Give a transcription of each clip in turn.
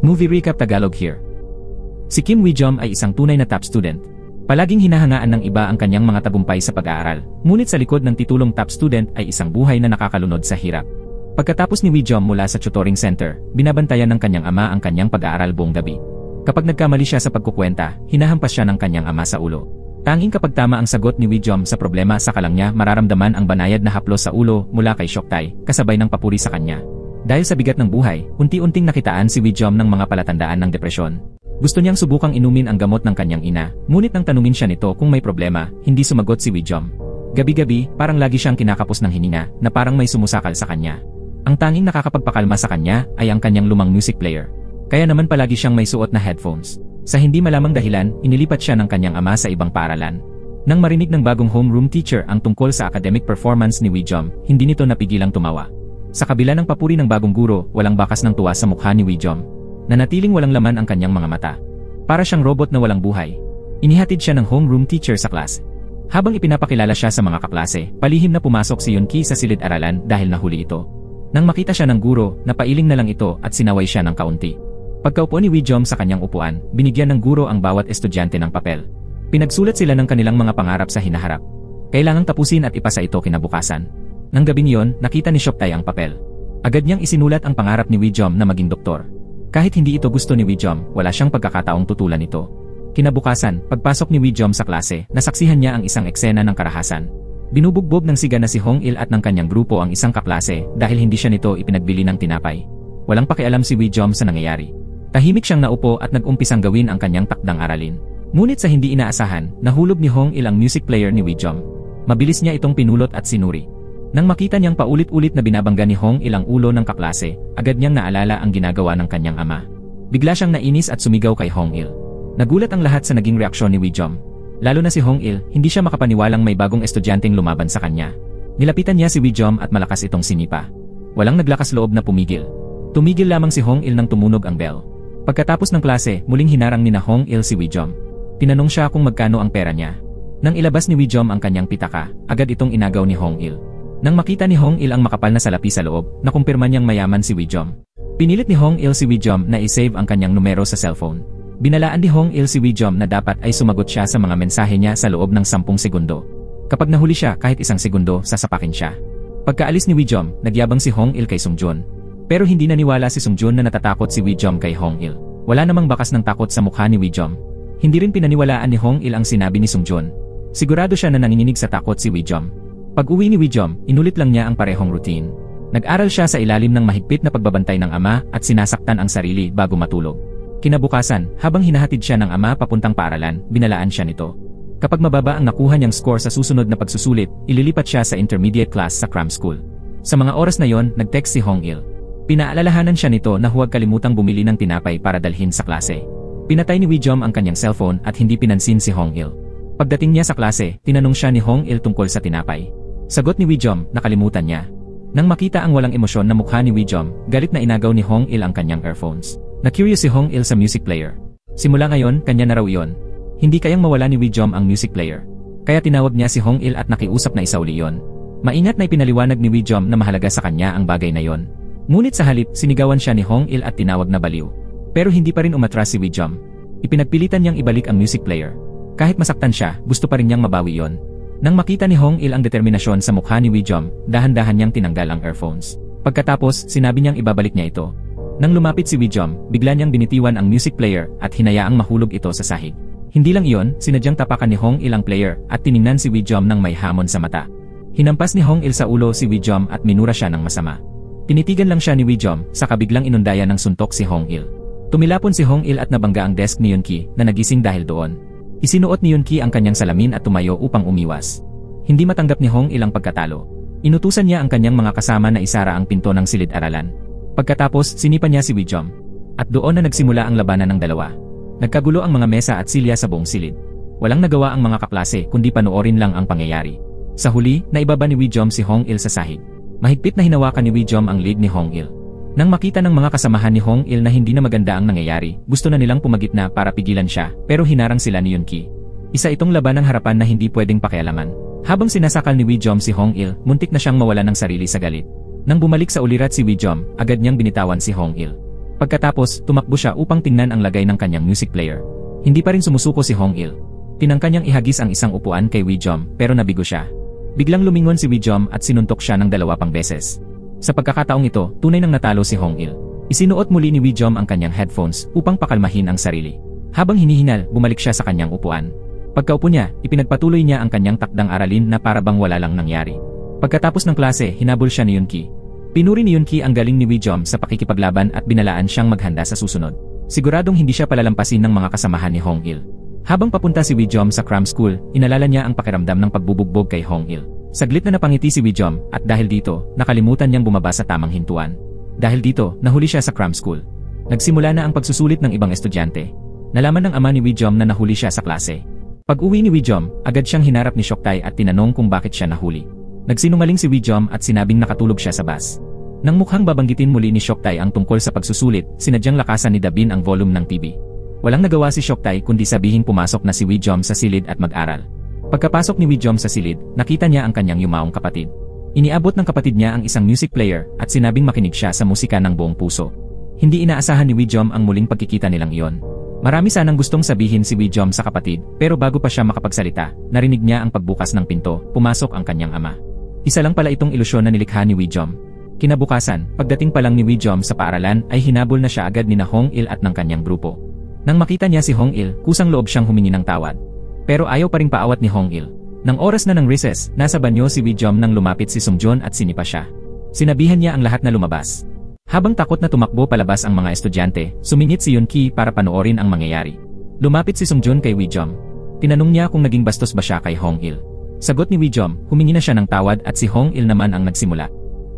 Movie recap Tagalog here. Si Kim Wee-jom ay isang tunay na top student. Palaging hinahangaan ng iba ang kanyang mga tagumpay sa pag-aaral, ngunit sa likod ng titulong top student ay isang buhay na nakakalunod sa hirap. Pagkatapos ni Wee-jom mula sa tutoring center, binabantayan ng kanyang ama ang kanyang pag-aaral buong gabi. Kapag nagkamali siya sa pagkukwenta, hinahampas siya ng kanyang ama sa ulo. Tanging kapag tama ang sagot ni Wee-jom sa problema sa kalang niya, mararamdaman ang banayad na haplos sa ulo mula kay Seoktae, kasabay ng papuri sa kanya. Dahil sa bigat ng buhay, unti-unting nakitaan si Wee-jom ng mga palatandaan ng depresyon. Gusto niyang subukang inumin ang gamot ng kanyang ina, ngunit nang tanungin siya nito kung may problema, hindi sumagot si Wee-jom. Gabi-gabi, parang lagi siyang kinakapos ng hininga, na parang may sumusakal sa kanya. Ang tanging nakakapagpakalma sa kanya ay ang kanyang lumang music player. Kaya naman palagi siyang may suot na headphones. Sa hindi malamang dahilan, inilipat siya ng kanyang ama sa ibang paaralan. Nang marinig ng bagong homeroom teacher ang tungkol sa academic performance ni Wee-jom, hindi nito napigilang tumawa. Sa kabila ng papuri ng bagong guro, walang bakas ng tuwa sa mukha ni Wee-jom. Nanatiling walang laman ang kanyang mga mata. Para siyang robot na walang buhay. Inihatid siya ng homeroom teacher sa klase. Habang ipinapakilala siya sa mga kaklase, palihim na pumasok si Yoon-ki sa silid-aralan dahil nahuli ito. Nang makita siya ng guro, napailing na lang ito at sinaway siya ng kaunti. Pagkaupo ni Wee-jom sa kanyang upuan, binigyan ng guro ang bawat estudyante ng papel. Pinagsulat sila ng kanilang mga pangarap sa hinaharap. Kailangang tapusin at ipasa ito kinabukasan. Nang gabing iyon, nakita ni Seoktae ang papel. Agad niyang isinulat ang pangarap ni Wee-jom na maging doktor. Kahit hindi ito gusto ni Wee-jom, wala siyang pagkakataong tutulan ito. Kinabukasan, pagpasok ni Wee-jom sa klase, nasaksihan niya ang isang eksena ng karahasan. Binubugbog ng siga na si Hong-il at ng kanyang grupo ang isang kaklase dahil hindi siya nito ipinagbili ng tinapay. Walang pakialam si Wee-jom sa nangyayari. Tahimik siyang naupo at nag-umpisang gawin ang kanyang takdang aralin. Ngunit sa hindi inaasahan, nahulog ni Hong-il ang music player ni Wee-jom. Mabilis niya itong pinulot at sinuri. Nang makita niyang paulit-ulit na binabangga ni Hong-il ang ulo ng kaklase, agad niyang naalala ang ginagawa ng kanyang ama. Bigla siyang nainis at sumigaw kay Hong-il. Nagulat ang lahat sa naging reaksyon ni Wee-jom. Lalo na si Hong-il, hindi siya makapaniwalang may bagong estudyanteng lumaban sa kanya. Nilapitan niya si Wee-jom at malakas itong sinipa. Walang naglakas loob na pumigil. Tumigil lamang si Hong-il nang tumunog ang bell. Pagkatapos ng klase, muling hinarang ni na Hong-il si Wee-jom. Tinanong siya kung magkano ang pera niya. Nang ilabas ni Wee-jom ang kanyang pitaka, agad itong inagaw ni Hong-il. Nang makita ni Hong-il ang makapal na salapi sa loob, nakumpirma niyang mayaman si Wee-jom. Pinilit ni Hong-il si Wee-jom na i-save ang kanyang numero sa cellphone. Binalaan ni Hong-il si Wee-jom na dapat ay sumagot siya sa mga mensahe niya sa loob ng 10 segundo. Kapag nahuli siya kahit 1 segundo, sasapakin siya. Pagkaalis ni Wee-jom, nagyabang si Hong-il kay Sung-jun. Pero hindi naniwala si Sung-jun na natatakot si Wee-jom kay Hong-il. Wala namang bakas ng takot sa mukha ni Wee-jom. Hindi rin pinaniwalaan ni Hong-il ang sinabi ni Sung-jun. Sigurado siya na nanginginig sa takot si Wee-jom. Pag-uwi ni Wee-jom, inulit lang niya ang parehong routine. Nag-aral siya sa ilalim ng mahigpit na pagbabantay ng ama at sinasaktan ang sarili bago matulog. Kinabukasan, habang hinahatid siya ng ama papuntang paaralan, binalaan siya nito. Kapag mababa ang nakuha niyang score sa susunod na pagsusulit, ililipat siya sa intermediate class sa cram school. Sa mga oras na yon, nag-text si Hong-il. Pinaalalahanan siya nito na huwag kalimutang bumili ng tinapay para dalhin sa klase. Pinatay ni Wee-jom ang kanyang cellphone at hindi pinansin si Hong-il. Pagdating niya sa klase, tinanong siya ni Hong-il tungkol sa tinapay. Sagot ni Wee-jom, nakalimutan niya. Nang makita ang walang emosyon na mukha ni Wee-jom, galit na inagaw ni Hong-il ang kanyang earphones. Na-curious si Hong-il sa music player. Simula ngayon, kanya na raw iyon. Hindi kayang mawala ni Wee-jom ang music player. Kaya tinawag niya si Hong-il at nakiusap na isauli iyon. Maingat na ipinaliwanag ni Wee-jom na mahalaga sa kanya ang bagay na yon. Ngunit sa halip, sinigawan siya ni Hong-il at tinawag na baliw. Pero hindi pa rin umatras si Wee-jom. Ipinagpilitan niyang ibalik ang music player. Kahit masaktan siya, gusto pa rin niyang mabawi yon. Nang makita ni Hong-il ang determinasyon sa mukha ni Wee-jom, dahan-dahan niyang tinanggal ang earphones. Pagkatapos, sinabi niyang ibabalik niya ito. Nang lumapit si Wee-jom, bigla niyang binitiwan ang music player at hinayaang mahulog ito sa sahig. Hindi lang iyon, sinadyang tapakan ni Hong-il ang player at tiningnan si Wee-jom nang may hamon sa mata. Hinampas ni Hong-il sa ulo si Wee-jom at minura siya ng masama. Tinitigan lang siya ni Wee-jom, saka biglang inundaya ng suntok si Hong-il. Tumilapon si Hong-il at nabangga ang desk ni Yoon-ki na nagising dahil doon. Isinuot ni Yoon-ki ang kanyang salamin at tumayo upang umiwas. Hindi matanggap ni Hong-il ang pagkatalo. Inutusan niya ang kanyang mga kasama na isara ang pinto ng silid-aralan. Pagkatapos, sinipan niya si Wee-jom. At doon na nagsimula ang labanan ng dalawa. Nagkagulo ang mga mesa at silya sa buong silid. Walang nagawa ang mga kaklase kundi panoorin lang ang pangyayari. Sa huli, naibaba ni Wee-jom si Hong-il sa sahig. Mahigpit na hinawakan ni Wee-jom ang leeg ni Hong-il. Nang makita ng mga kasamahan ni Hong-il na hindi na maganda ang nangyayari, gusto na nilang pumagitna para pigilan siya, pero hinarang sila ni Yoon-ki. Isa itong labanang harapan na hindi pwedeng pakialaman. Habang sinasakal ni Wee-jom si Hong-il, muntik na siyang mawala ng sarili sa galit. Nang bumalik sa ulirat si Wee-jom, agad niyang binitawan si Hong-il. Pagkatapos, tumakbo siya upang tingnan ang lagay ng kanyang music player. Hindi pa rin sumusuko si Hong-il. Tinangka niyang ihagis ang isang upuan kay Wee-jom pero nabigo siya. Biglang lumingon si Wee-jom at sinuntok siya ng 2 pang beses. Sa pagkakataong ito, tunay nang natalo si Hong-il. Isinuot muli ni Wee-jom ang kanyang headphones upang pakalmahin ang sarili. Habang hinihingal, bumalik siya sa kanyang upuan. Pagkaupo niya, ipinagpatuloy niya ang kanyang takdang aralin na para bang wala lang nangyari. Pagkatapos ng klase, hinabol siya ni Yoon-ki. Pinuri ni Yoon-ki ang galing ni Wee-jom sa pakikipaglaban at binalaan siyang maghanda sa susunod. Siguradong hindi siya palalampasin ng mga kasamahan ni Hong-il. Habang papunta si Wee-jom sa cram school, inalala niya ang pakiramdam ng pagbubugbog kay Hong-il. Saglit na napangiti si Wee-jom at dahil dito, nakalimutan niyang bumaba sa tamang hintuan. Dahil dito, nahuli siya sa cram school. Nagsimula na ang pagsusulit ng ibang estudyante. Nalaman ng ama ni Wee-jom na nahuli siya sa klase. Pag-uwi ni Wee-jom, agad siyang hinarap ni Seok-tae at tinanong kung bakit siya nahuli. Nagsinungaling si Wee-jom at sinabing nakatulog siya sa bus. Nang mukhang babanggitin muli ni Seok-tae ang tungkol sa pagsusulit, sinadyang lakasan ni Dabin ang volume ng TV. Walang nagawa si Seok-tae kundi sabihing pumasok na si Wee-jom sa silid at mag-aral. Pagkapasok ni Wee-jom sa silid, nakita niya ang kanyang yumaong kapatid. Iniabot ng kapatid niya ang isang music player at sinabing makinig siya sa musika ng buong puso. Hindi inaasahan ni Wee-jom ang muling pagkikita nilang iyon. Marami sanang gustong sabihin si Wee-jom sa kapatid pero bago pa siya makapagsalita, narinig niya ang pagbukas ng pinto, pumasok ang kanyang ama. Isa lang pala itong ilusyon na nilikha ni Wee-jom. Kinabukasan, pagdating pa lang ni Wee-jom sa paaralan ay hinabol na siya agad ni Hong-il at ng kanyang grupo. Nang makita niya si Hong-il, kusang loob siyang humingi ng tawad. Pero ayaw pa ring paawat ni Hong-il. Nang oras na ng recess, nasa banyo si Wee-jom nang lumapit si Sung-joon at sinipa siya. Sinabihan niya ang lahat na lumabas. Habang takot na tumakbo palabas ang mga estudyante, sumingit si Yoon-ki para panoorin ang mangyayari. Lumapit si Sung-joon kay Wee-jom. Tinanong niya kung naging bastos ba siya kay Hong-il. Sagot ni Wee-jom, humingi na siya ng tawad at si Hong-il naman ang nagsimula.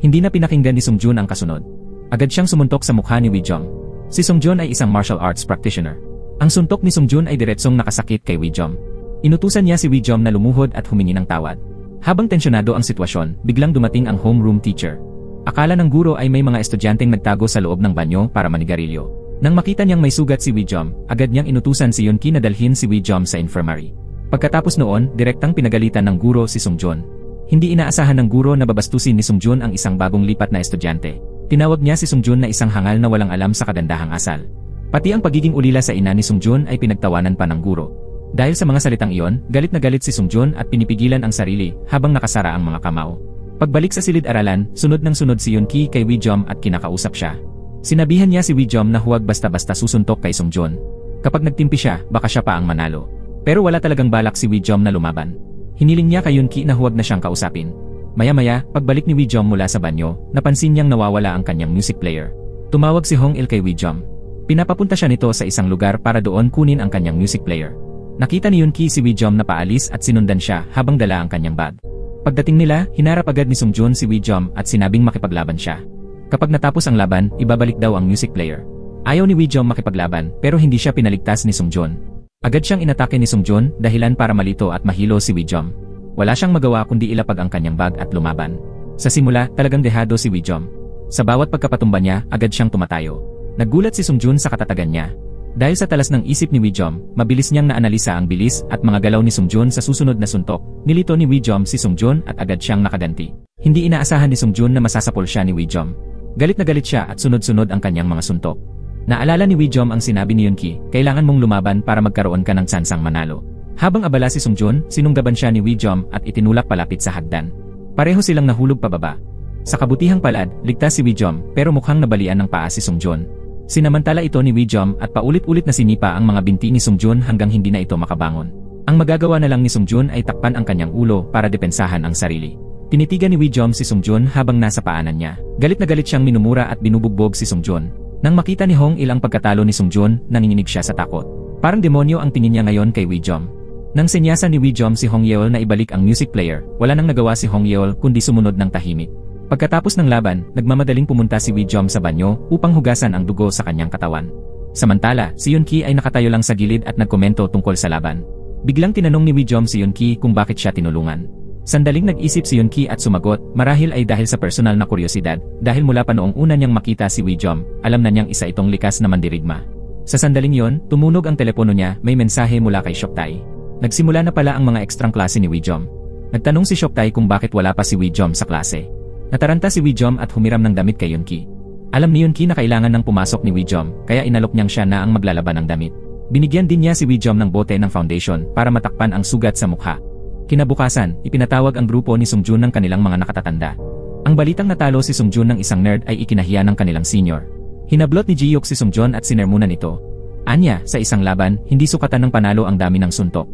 Hindi na pinakinggan ni Sung-joon ang kasunod. Agad siyang sumuntok sa mukha ni Wee-jom. Si Sung-joon ay isang martial arts practitioner. Ang suntok ni Sung-joon ay diretsong nakasakit kay Wee-jom. Inutusan niya si Wee-jom na lumuhod at humingi ng tawad. Habang tensyonado ang sitwasyon, biglang dumating ang homeroom teacher. Akala ng guro ay may mga estudyanteng nagtago sa loob ng banyo para manigarilyo. Nang makita niyang may sugat si Wee-jom, agad niyang inutusan si Yoon-ki na dalhin si Wee-jom sa infirmary. Pagkatapos noon, direktang pinagalitan ng guro si Sung-joon. Hindi inaasahan ng guro na babastusin ni Sung-joon ang isang bagong lipat na estudyante. Tinawag niya si Sung-joon na isang hangal na walang alam sa kadandahang asal. Pati ang pagiging ulila sa ina ni Sung-joon ay pinagtawanan pa ng guro. Dahil sa mga salitang iyon, galit na galit si Sung-joon at pinipigilan ang sarili habang nakasara ang mga kamao. Pagbalik sa silid-aralan, sunod ng sunod si Yoon-ki kay Wee-jom at kinakausap siya. Sinabihan niya si Wee-jom na huwag basta-basta susuntok kay Sung-joon. Kapag nagtimpi siya, baka siya pa ang manalo. Pero wala talagang balak si Wee-jom na lumaban. Hiniling niya kay Yoon-ki na huwag na siyang kausapin. Maya-maya, pagbalik ni Wee-jom mula sa banyo, napansin niyang nawawala ang kanyang music player. Tumawag si Hong-il kay Wee-jom. Pinapapunta siya nito sa isang lugar para doon kunin ang kanyang music player. Nakita ni Yoon-ki si Wee-jom na paalis at sinundan siya habang dala ang kanyang bag. Pagdating nila, hinarap agad ni Sung-joon si Wee-jom at sinabing makipaglaban siya. Kapag natapos ang laban, ibabalik daw ang music player. Ayaw ni Wee-jom makipaglaban pero hindi siya pinaligtas ni Sung-joon. Agad siyang inatake ni Sung-joon dahilan para malito at mahilo si Wee-jom. Wala siyang magawa kundi ilapag ang kanyang bag at lumaban. Sa simula, talagang dehado si Wee-jom. Sa bawat pagkapatumba niya, agad siyang tumatayo. Naggulat si Sung-joon sa katatagan niya. Dahil sa talas ng isip ni Wee-jom, mabilis niyang naanalisa ang bilis at mga galaw ni Sung-joon sa susunod na suntok. Nilito ni Wee-jom si Sung-joon at agad siyang nakaganti. Hindi inaasahan ni Sung-joon na masasapol siya ni Wee-jom. Galit na galit siya at sunod-sunod ang kanyang mga suntok. Naalala ni Wee-jom ang sinabi ni Yoon-ki, kailangan mong lumaban para magkaroon ka ng tsansang manalo. Habang abala si Sung-joon, sinunggaban siya ni Wee-jom at itinulak palapit sa hagdan. Pareho silang nahulog pababa. Sa kabutihang palad, ligtas si Wee-jom pero mukhang nabalian ng paa si Sung-joon. Sinamantala ito ni Wee-jom at paulit-ulit na sinipa ang mga binti ni Sung-joon hanggang hindi na ito makabangon. Ang magagawa na lang ni Sung-joon ay takpan ang kanyang ulo para depensahan ang sarili. Tinitigan ni Wee-jom si Sung-joon habang nasa paanan niya. Galit na galit siyang minumura at binubugbog si Sung-joon. Nang makita ni Hong-il ang pagkatalo ni Sung-joon, nanginginig siya sa takot. Parang demonyo ang tingin niya ngayon kay Wee-jom. Nang senyasan ni Wee-jom si Hong-yeol na ibalik ang music player, wala nang nagawa si Hong-yeol kundi sumunod ng tahimik. Pagkatapos ng laban, nagmamadaling pumunta si Wee-jom sa banyo upang hugasan ang dugo sa kanyang katawan. Samantala, si Yoon-ki ay nakatayo lang sa gilid at nagkomento tungkol sa laban. Biglang tinanong ni Wee-jom si Yoon-ki kung bakit siya tinulungan. Sandaling nag-isip si Yoon-ki at sumagot, marahil ay dahil sa personal na kuryosidad, dahil mula pa noong una niyang makita si Wee-jom, alam na niyang isa itong likas na mandirigma. Sa sandaling yon, tumunog ang telepono niya, may mensahe mula kay Seok-tae. Nagsimula na pala ang mga ekstrang klase ni Wee-jom. Nagtanong si Seok-tae kung bakit wala pa si Wee-jom sa klase. Nataranta si Wee-jom at humiram ng damit kay Yoon-ki. Alam ni Yunki na kailangan ng pumasok ni Wijom, kaya inalok niyang siya na ang maglalaban ng damit. Binigyan din niya si Wijom ng bote ng foundation para matakpan ang sugat sa mukha. Kinabukasan, ipinatawag ang grupo ni Sungjun ng kanilang mga nakatatanda. Ang balitang natalo si Sungjun ng isang nerd ay ikinahiya ng kanilang senior. Hinablot ni Ji-hyuk si Sungjun at sinermunan ito. Anya, sa isang laban, hindi sukatan ng panalo ang dami ng suntok.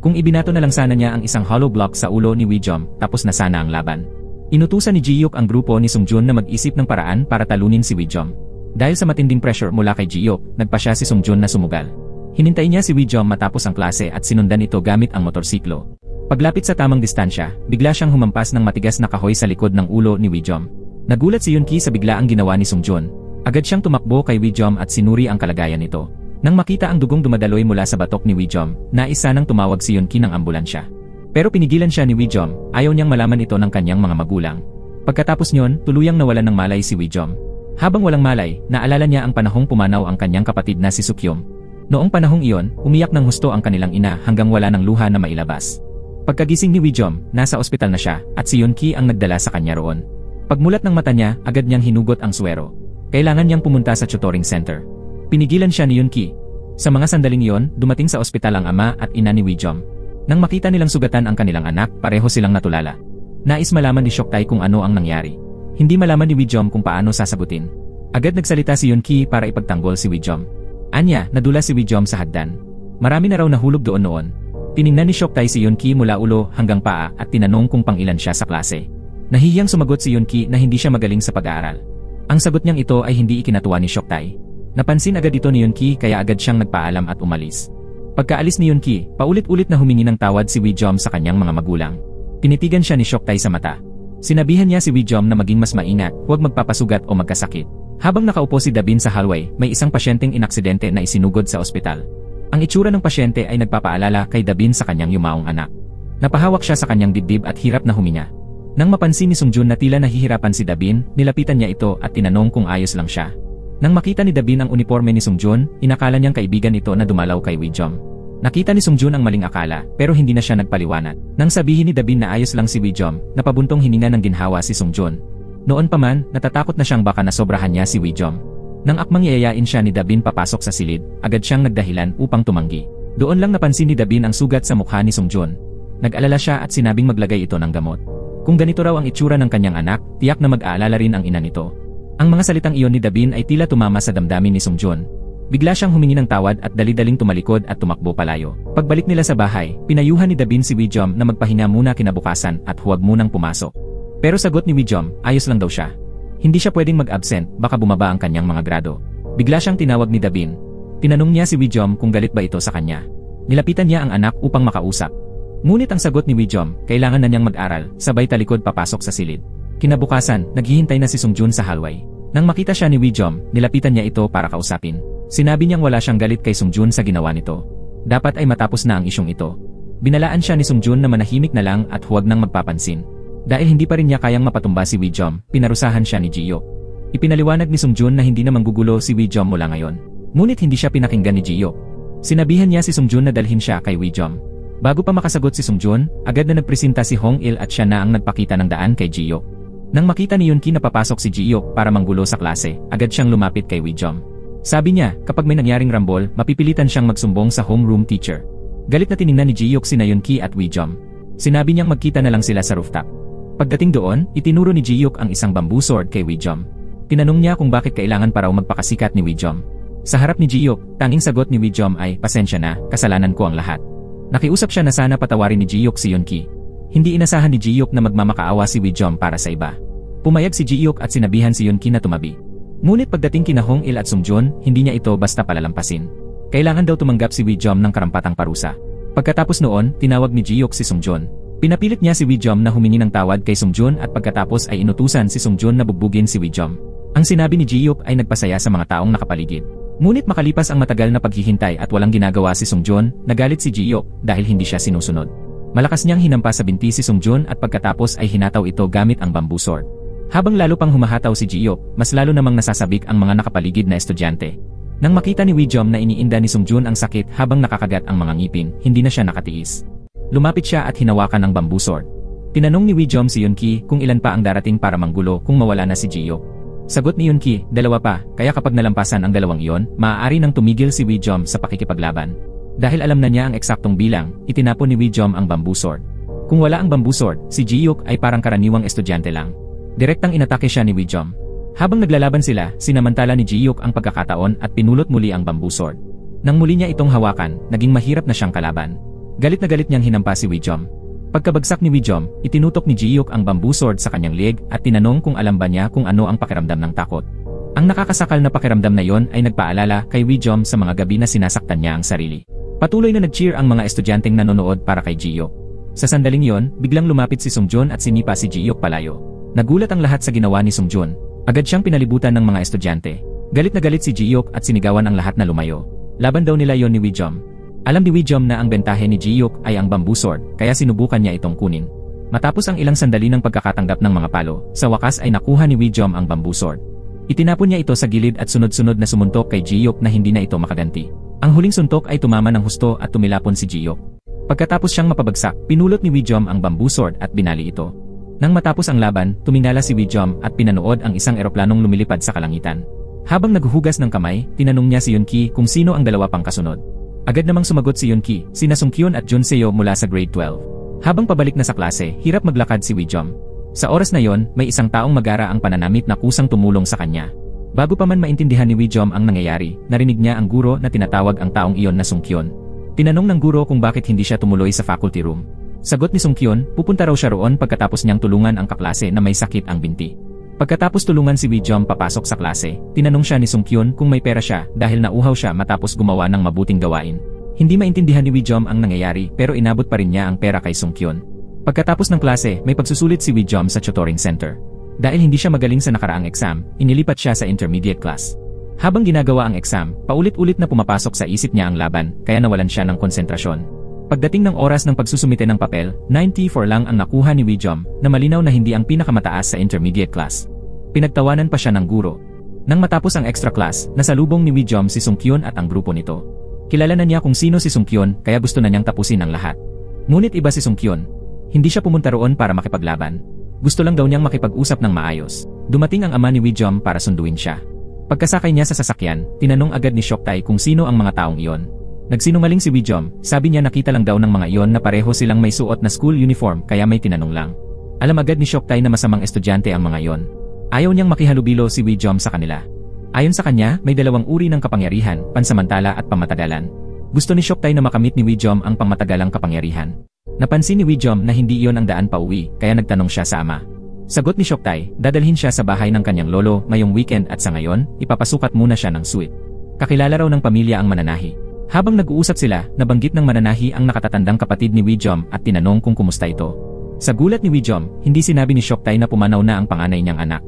Kung ibinato na lang sana niya ang isang hollow block sa ulo ni Wijom, tapos na sana ang laban. Inutusan ni Ji-hyuk ang grupo ni Sungjun na mag-isip ng paraan para talunin si Wijom. Dahil sa matinding pressure mula kay Ji-hyuk, nagpa siya si Sungjun na sumugal. Hinintay niya si Wijom matapos ang klase at sinundan ito gamit ang motorsiklo. Paglapit sa tamang distansya, bigla siyang humampas ng matigas na kahoy sa likod ng ulo ni Wijom. Nagulat si Yunki sa biglaang ginawa ni Sungjun. Agad siyang tumakbo kay Wijom at sinuri ang kalagayan nito. Nang makita ang dugong dumadaloy mula sa batok ni Wijom, nais sanang tumawag si Yunki ng ambulansya. Pero pinigilan siya ni Wijom, ayaw niyang malaman ito ng kanyang mga magulang. Pagkatapos niyon, tuluyang nawalan ng malay si Wijom. Habang walang malay, naalala niya ang panahong pumanaw ang kanyang kapatid na si Sukyum. Noong panahong iyon, umiyak ng husto ang kanilang ina hanggang wala ng luha na mailabas. Pagkagising ni Wijom, nasa ospital na siya at si Yunki ang nagdala sa kanya roon. Pagmulat ng mata niya, agad niyang hinugot ang suwero. Kailangan niyang pumunta sa tutoring center. Pinigilan siya ni Yunki. Sa mga sandaling iyon, dumating sa ospital ang ama at ina ni Wijom. Nang makita nilang sugatan ang kanilang anak, pareho silang natulala. Nais malaman ni Shoktae kung ano ang nangyari. Hindi malaman ni Wijom kung paano sasagutin. Agad nagsalita si Yunki para ipagtanggol si Wijom. Anya, nadula si Wijom sa hagdan. Marami na raw nahulog doon noon. Tiningnan ni Shoktae si Yunki mula ulo hanggang paa at tinanong kung pangilan siya sa klase. Nahihiyang sumagot si Yunki na hindi siya magaling sa pag-aaral. Ang sagot niyang ito ay hindi ikinatuwa ni Shoktae. Napansin agad ito ni Yunki kaya agad siyang nagpaalam at umalis. Pagkaalis ni Yunki, paulit-ulit na humingi ng tawad si Wijom sa kanyang mga magulang. Tinitigan siya ni Shoktae sa mata. Sinabihan niya si Wijom na maging mas maingat, huwag magpapasugat o magkasakit. Habang nakaupo si Dabin sa hallway, may isang pasyenteng inaksidente na isinugod sa ospital. Ang itsura ng pasyente ay nagpapaalala kay Dabin sa kanyang yumaong anak. Napahawak siya sa kanyang dibdib at hirap na huminga. Nang mapansin ni Sungjun na tila nahihirapan si Dabin, nilapitan niya ito at tinanong kung ayos lang siya. Nang makita ni Dabin ang uniforme ni Sungjun, inakala niyang kaibigan ito na dumalaw kay Wijom. Nakita ni Sungjun ang maling akala, pero hindi na siya nagpaliwanag. Nang sabihin ni Dabin na ayos lang si Wijom, napabuntong hininga ng ginhawa si Sungjun. Noon pa man, natatakot na siyang baka nasobrahan niya si Wijom. Nang akmang yayayain siya ni Dabin papasok sa silid, agad siyang nagdahilan upang tumanggi. Doon lang napansin ni Dabin ang sugat sa mukha ni Sungjun. Nag-alala siya at sinabing maglagay ito ng gamot. Kung ganito raw ang itsura ng kanyang anak, tiyak na mag-aalala rin ang ina nito. Ang mga salitang iyon ni Dabin ay tila tumama sa damdamin ni Sungjun. Bigla siyang humingi ng tawad at dali-daling tumalikod at tumakbo palayo. Pagbalik nila sa bahay, pinayuhan ni Dabin si Wijom na magpahinga muna kinabukasan at huwag munang pumasok. Pero sagot ni Wijom, ayos lang daw siya. Hindi siya pwedeng mag-absent, baka bumaba ang kanyang mga grado. Bigla siyang tinawag ni Dabin. Tinanong niya si Wijom kung galit ba ito sa kanya. Nilapitan niya ang anak upang makausap. Ngunit ang sagot ni Wijom, kailangan na niyang mag-aral, sabay talikod papasok sa silid. Kinabukasan, naghihintay na si Sungjun sa hallway. Nang makita siya ni Wijom, nilapitan niya ito para kausapin. Sinabi niyang wala siyang galit kay Sungjun sa ginawa nito. Dapat ay matapos na ang isyong ito. Binalaan siya ni Sungjun na manahimik na lang at huwag nang magpapansin. Dahil hindi pa rin niya kayang mapatumba si Wijom, pinarusahan siya ni Ji-hyuk. Ipinaliwanag ni Sungjun na hindi na manggugulo si Wijom mula ngayon. Ngunit hindi siya pinakinggan ni Ji-hyuk. Sinabihan niya si Sungjun na dalhin siya kay Wijom. Bago pa makasagot si Sungjun, agad na nagpresenta si Hong-il at siya na ang nagpakita ng daan kay Ji-hyuk. Nang makita ni Yunki na papasok si Ji-hyuk para manggulo sa klase, agad siyang lumapit kay Wijom. Sabi niya, kapag may nangyaring rambol, mapipilitan siyang magsumbong sa homeroom teacher. Galit na tiningnan ni Ji-hyuk sina Yunki at Wijom. Sinabi niyang magkita na lang sila sa rooftop. Pagdating doon, itinuro ni Ji-hyuk ang isang bamboo sword kay Wijom. Tinanong niya kung bakit kailangan pa raw magpakasikat ni Wijom. Sa harap ni Ji-hyuk, tanging sagot ni Wijom ay, pasensya na, kasalanan ko ang lahat. Nakiusap siya na sana patawarin ni Ji-hyuk si Yunki. Hindi inasahan ni Ji-hyuk na magmamakaawa si Wijom para sa iba. Pumayag si Ji-hyuk at sinabihan si Yunki na tumabi. Ngunit pagdating kina Hong-il at Sungjun, hindi niya ito basta palalampasin. Kailangan daw tumanggap si Wijom ng karampatang parusa. Pagkatapos noon, tinawag ni Ji-hyuk si Sungjun. Pinapilit niya si Wijom na humingi ng tawad kay Sungjun at pagkatapos ay inutusan si Sungjun na bugbugin si Wijom. Ang sinabi ni Ji-hyuk ay nagpasaya sa mga taong nakapaligid. Ngunit makalipas ang matagal na paghihintay at walang ginagawa si Sungjun, nagalit si Ji-hyuk dahil hindi siya sinusunod. Malakas niyang hinampas sa binti si Sungjun at pagkatapos ay hinataw ito gamit ang bamboo sword. Habang lalo pang humahataw si Ji-hyuk, mas lalo namang nasasabik ang mga nakapaligid na estudyante. Nang makita ni Wijom na iniinda ni Sungjun ang sakit habang nakakagat ang mga ngipin, hindi na siya nakatiis. Lumapit siya at hinawakan ang bamboo sword. Tinanong ni Wijom si Yunki kung ilan pa ang darating para manggulo kung mawala na si Ji-hyuk. Sagot ni Yunki, dalawa pa, kaya kapag nalampasan ang dalawang iyon, maaari nang tumigil si Wijom sa pakikipaglaban. Dahil alam na niya ang eksaktong bilang, itinapon ni Wijom ang bamboo sword. Kung wala ang bamboo sword, si Ji-Yuk ay parang karaniwang estudyante lang. Direktang inatake siya ni Wijom. Habang naglalaban sila, sinamantala ni Ji-Yuk ang pagkakataon at pinulot muli ang bamboo sword. Nang muli niya itong hawakan, naging mahirap na siyang kalaban. Galit na galit niyang hinampa si Wijom. Pagkabagsak ni Wijom, itinutok ni Ji-Yuk ang bamboo sword sa kanyang leeg at tinanong kung alam ba niya kung ano ang pakiramdam ng takot. Ang nakakasakal na pakiramdam na yon ay nagpaalala kay Wijom sa mga gabi na sinasaktan niya ang sarili. Patuloy na nag-cheer ang mga estudyanteng nanonood para kay Ji-Yuk. Sa sandaling yon, biglang lumapit si Sungjun at sinipa si Ji-Yuk palayo. Nagulat ang lahat sa ginawa ni Sungjun. Agad siyang pinalibutan ng mga estudyante. Galit na galit si Ji-Yuk at sinigawan ang lahat na lumayo. Laban daw nila yon ni Wijom. Alam ni Wijom na ang bentahe ni Ji-Yuk ay ang bamboo sword, kaya sinubukan niya itong kunin. Matapos ang ilang sandali ng pagkakatanggap ng mga palo, sa wakas ay nakuha ni Wijom ang bamboo sword. Itinapon niya ito sa gilid at sunod-sunod na sumuntok kay Ji-Yuk na hindi na ito makaganti. Ang huling suntok ay tumama ng husto at tumilapon si Ji-Yuk. Pagkatapos siyang mapabagsak, pinulot ni Wijom ang bamboo sword at binali ito. Nang matapos ang laban, tumingala si Wijom at pinanood ang isang eroplanong lumilipad sa kalangitan. Habang naghuhugas ng kamay, tinanong niya si Yunki kung sino ang dalawa pang kasunod. Agad namang sumagot si Yunki, sina Sungkyun at Junseo mula sa grade 12. Habang pabalik na sa klase, hirap maglakad si Wijom. Sa oras na yon, may isang taong magara ang pananamit na kusang tumulong sa kanya. Bago pa man maintindihan ni Wijom ang nangyayari, narinig niya ang guro na tinatawag ang taong iyon na Sungkyun. Tinanong ng guro kung bakit hindi siya tumuloy sa faculty room. Sagot ni Sungkyun, pupunta raw siya roon pagkatapos niyang tulungan ang kaklase na may sakit ang binti. Pagkatapos tulungan si Wijom papasok sa klase, tinanong siya ni Sungkyun kung may pera siya dahil nauhaw siya matapos gumawa ng mabuting gawain. Hindi maintindihan ni Wijom ang nangyayari pero inabot pa rin niya ang pera kay Sungkyun. Pagkatapos ng klase, may pagsusulit si Wijom sa tutoring center. Dahil hindi siya magaling sa nakaraang exam, inilipat siya sa intermediate class. Habang ginagawa ang exam, paulit-ulit na pumapasok sa isip niya ang laban, kaya nawalan siya ng konsentrasyon. Pagdating ng oras ng pagsusumite ng papel, 94 lang ang nakuha ni Wijom na malinaw na hindi ang pinakamataas sa intermediate class. Pinagtawanan pa siya ng guro. Nang matapos ang extra class, nasalubong ni Wijom si Sungkyun at ang grupo nito. Kilala na niya kung sino si Sungkyun kaya gusto na niyang tapusin ang lahat. Ngunit iba si Sungkyun. Hindi siya pumunta roon para makipaglaban. Gusto lang daw niyang makipag-usap ng maayos. Dumating ang ama ni Wijom para sunduin siya. Pagkasakay niya sa sasakyan, tinanong agad ni Shoktai kung sino ang mga taong iyon. Nagsinungaling si Wijom, sabi niya nakita lang daw ng mga iyon na pareho silang may suot na school uniform kaya may tinanong lang. Alam agad ni Shoktai na masamang estudyante ang mga iyon. Ayaw niyang makihalubilo si Wijom sa kanila. Ayon sa kanya, may dalawang uri ng kapangyarihan, pansamantala at pamatagalan. Gusto ni Shoktai na makamit ni Wijom ang pangmatagalang kapangyarihan. Napansin ni Wijom na hindi iyon ang daan pauwi, kaya nagtanong siya sa ama. Sagot ni Shoktai, dadalhin siya sa bahay ng kanyang lolo ngayong weekend at sa ngayon, ipapasukat muna siya ng suite. Kakilala raw ng pamilya ang mananahi. Habang nag-uusap sila, nabanggit ng mananahi ang nakatatandang kapatid ni Wijom at tinanong kung kumusta ito. Sa gulat ni Wijom, hindi sinabi ni Shoktai na pumanaw na ang panganay niyang anak.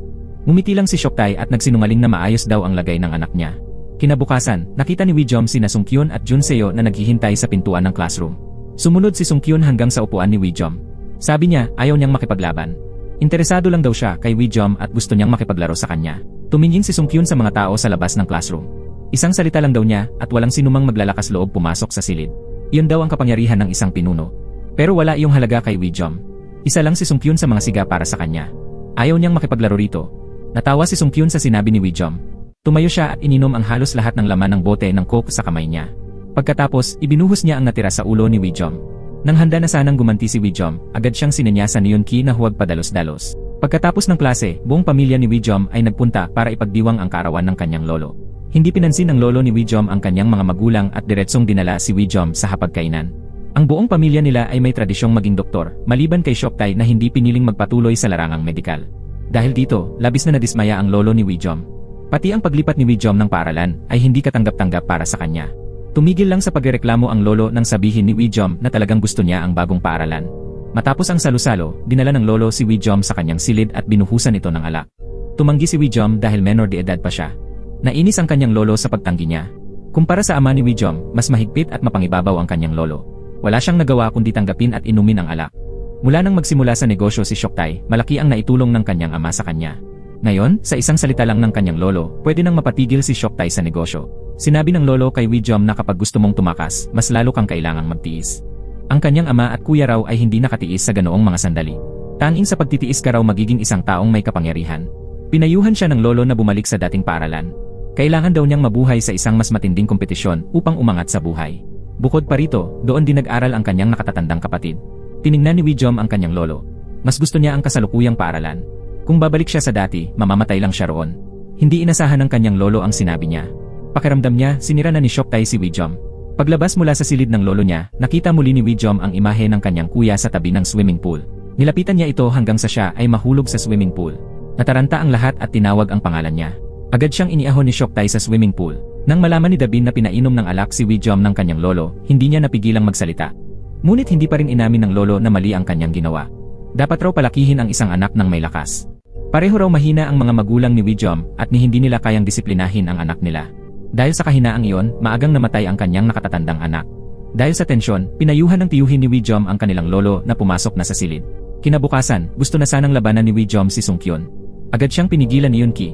Ngumiti lang si Shoktai at nagsinungaling na maayos daw ang lagay ng anak niya. Kinabukasan, nakita ni Wijom sina Sungkyun at Junseo na naghihintay sa pintuan ng classroom. Sumunod si Sungkyun hanggang sa upuan ni Wijom. Sabi niya, ayaw niyang makipaglaban. Interesado lang daw siya kay Wijom at gusto niyang makipaglaro sa kanya. Tumingin si Sungkyun sa mga tao sa labas ng classroom. Isang salita lang daw niya at walang sinumang maglalakas loob pumasok sa silid. Iyon daw ang kapangyarihan ng isang pinuno. Pero wala iyong halaga kay Wijom. Isa lang si Sungkyun sa mga siga para sa kanya. Ayaw niyang makipaglaro rito. Natawa si Sungkyun sa sinabi ni Wijom. Tumayo siya at ininom ang halos lahat ng laman ng bote ng coke sa kamay niya. Pagkatapos, ibinuhos niya ang natira sa ulo ni Wijom. Nang handa na sanang gumanti si Wijom, agad siyang sinenyasan ni Yunki na huwag padalos-dalos. Pagkatapos ng klase, buong pamilya ni Wijom ay nagpunta para ipagdiwang ang kaarawan ng kanyang lolo. Hindi pinansin ng lolo ni Wijom ang kanyang mga magulang at diretsong dinala si Wijom sa hapagkainan. Ang buong pamilya nila ay may tradisyong maging doktor, maliban kay Shoktai na hindi piniling magpatuloy sa larangang medikal. Dahil dito, labis na nadismaya ang lolo ni Wijom. Pati ang paglipat ni Wijom ng paaralan ay hindi katanggap-tanggap para sa kanya. Tumigil lang sa pagreklamo ang lolo nang sabihin ni Wijom na talagang gusto niya ang bagong paaralan. Matapos ang salo-salo, dinala ng lolo si Wijom sa kanyang silid at binuhusan ito ng alak. Tumanggi si Wijom dahil menor de edad pa siya. Nainis ang kanyang lolo sa pagtanggi niya. Kumpara sa ama ni Wijom, mas mahigpit at mapangibabaw ang kanyang lolo. Wala siyang nagawa kundi tanggapin at inumin ang alak. Mula nang magsimula sa negosyo si Shoktai, malaki ang naitulong ng kanyang ama sa kanya. Ngayon, sa isang salita lang ng kanyang lolo, pwede nang mapatigil si Shoktai sa negosyo. Sinabi ng lolo kay Wijom na kapag gusto mong tumakas, mas lalo kang kailangang magtiis. Ang kanyang ama at kuya raw ay hindi nakatiis sa ganoong mga sandali. Tanging sa pagtitiis ka raw magiging isang taong may kapangyarihan. Pinayuhan siya ng lolo na bumalik sa dating paaralan. Kailangan daw niyang mabuhay sa isang mas matinding kompetisyon upang umangat sa buhay. Bukod pa rito, doon din nag-aral ang kanyang nakatatandang kapatid. Tiningnan ni Wijom ang kanyang lolo. Mas gusto niya ang kasalukuyang paaralan. Kung babalik siya sa dati, mamamatay lang siya roon. Hindi inasahan ng kanyang lolo ang sinabi niya. Pakiramdam niya, sinira na ni Shoktay si Wijom. Paglabas mula sa silid ng lolo niya, nakita muli ni Wijom ang imahe ng kanyang kuya sa tabi ng swimming pool. Nilapitan niya ito hanggang sa siya ay mahulog sa swimming pool. Nataranta ang lahat at tinawag ang pangalan niya. Agad siyang iniahon ni Shoktay sa swimming pool. Nang malaman ni Dabin na pinainom ng alak si Wijom ng kanyang lolo, hindi niya napigilang magsalita. Ngunit hindi pa rin inamin ng lolo na mali ang kanyang ginawa. Dapat raw palakihin ang isang anak ng may lakas. Pareho raw mahina ang mga magulang ni Wijom at hindi nila kayang disiplinahin ang anak nila. Dahil sa kahinaang iyon, maagang namatay ang kanyang nakatatandang anak. Dahil sa tensyon, pinayuhan ng tiyuhin ni Wijom ang kanilang lolo na pumasok na sa silid. Kinabukasan, gusto na sanang labanan ni Wijom si Sungkyun. Agad siyang pinigilan ni Yunki.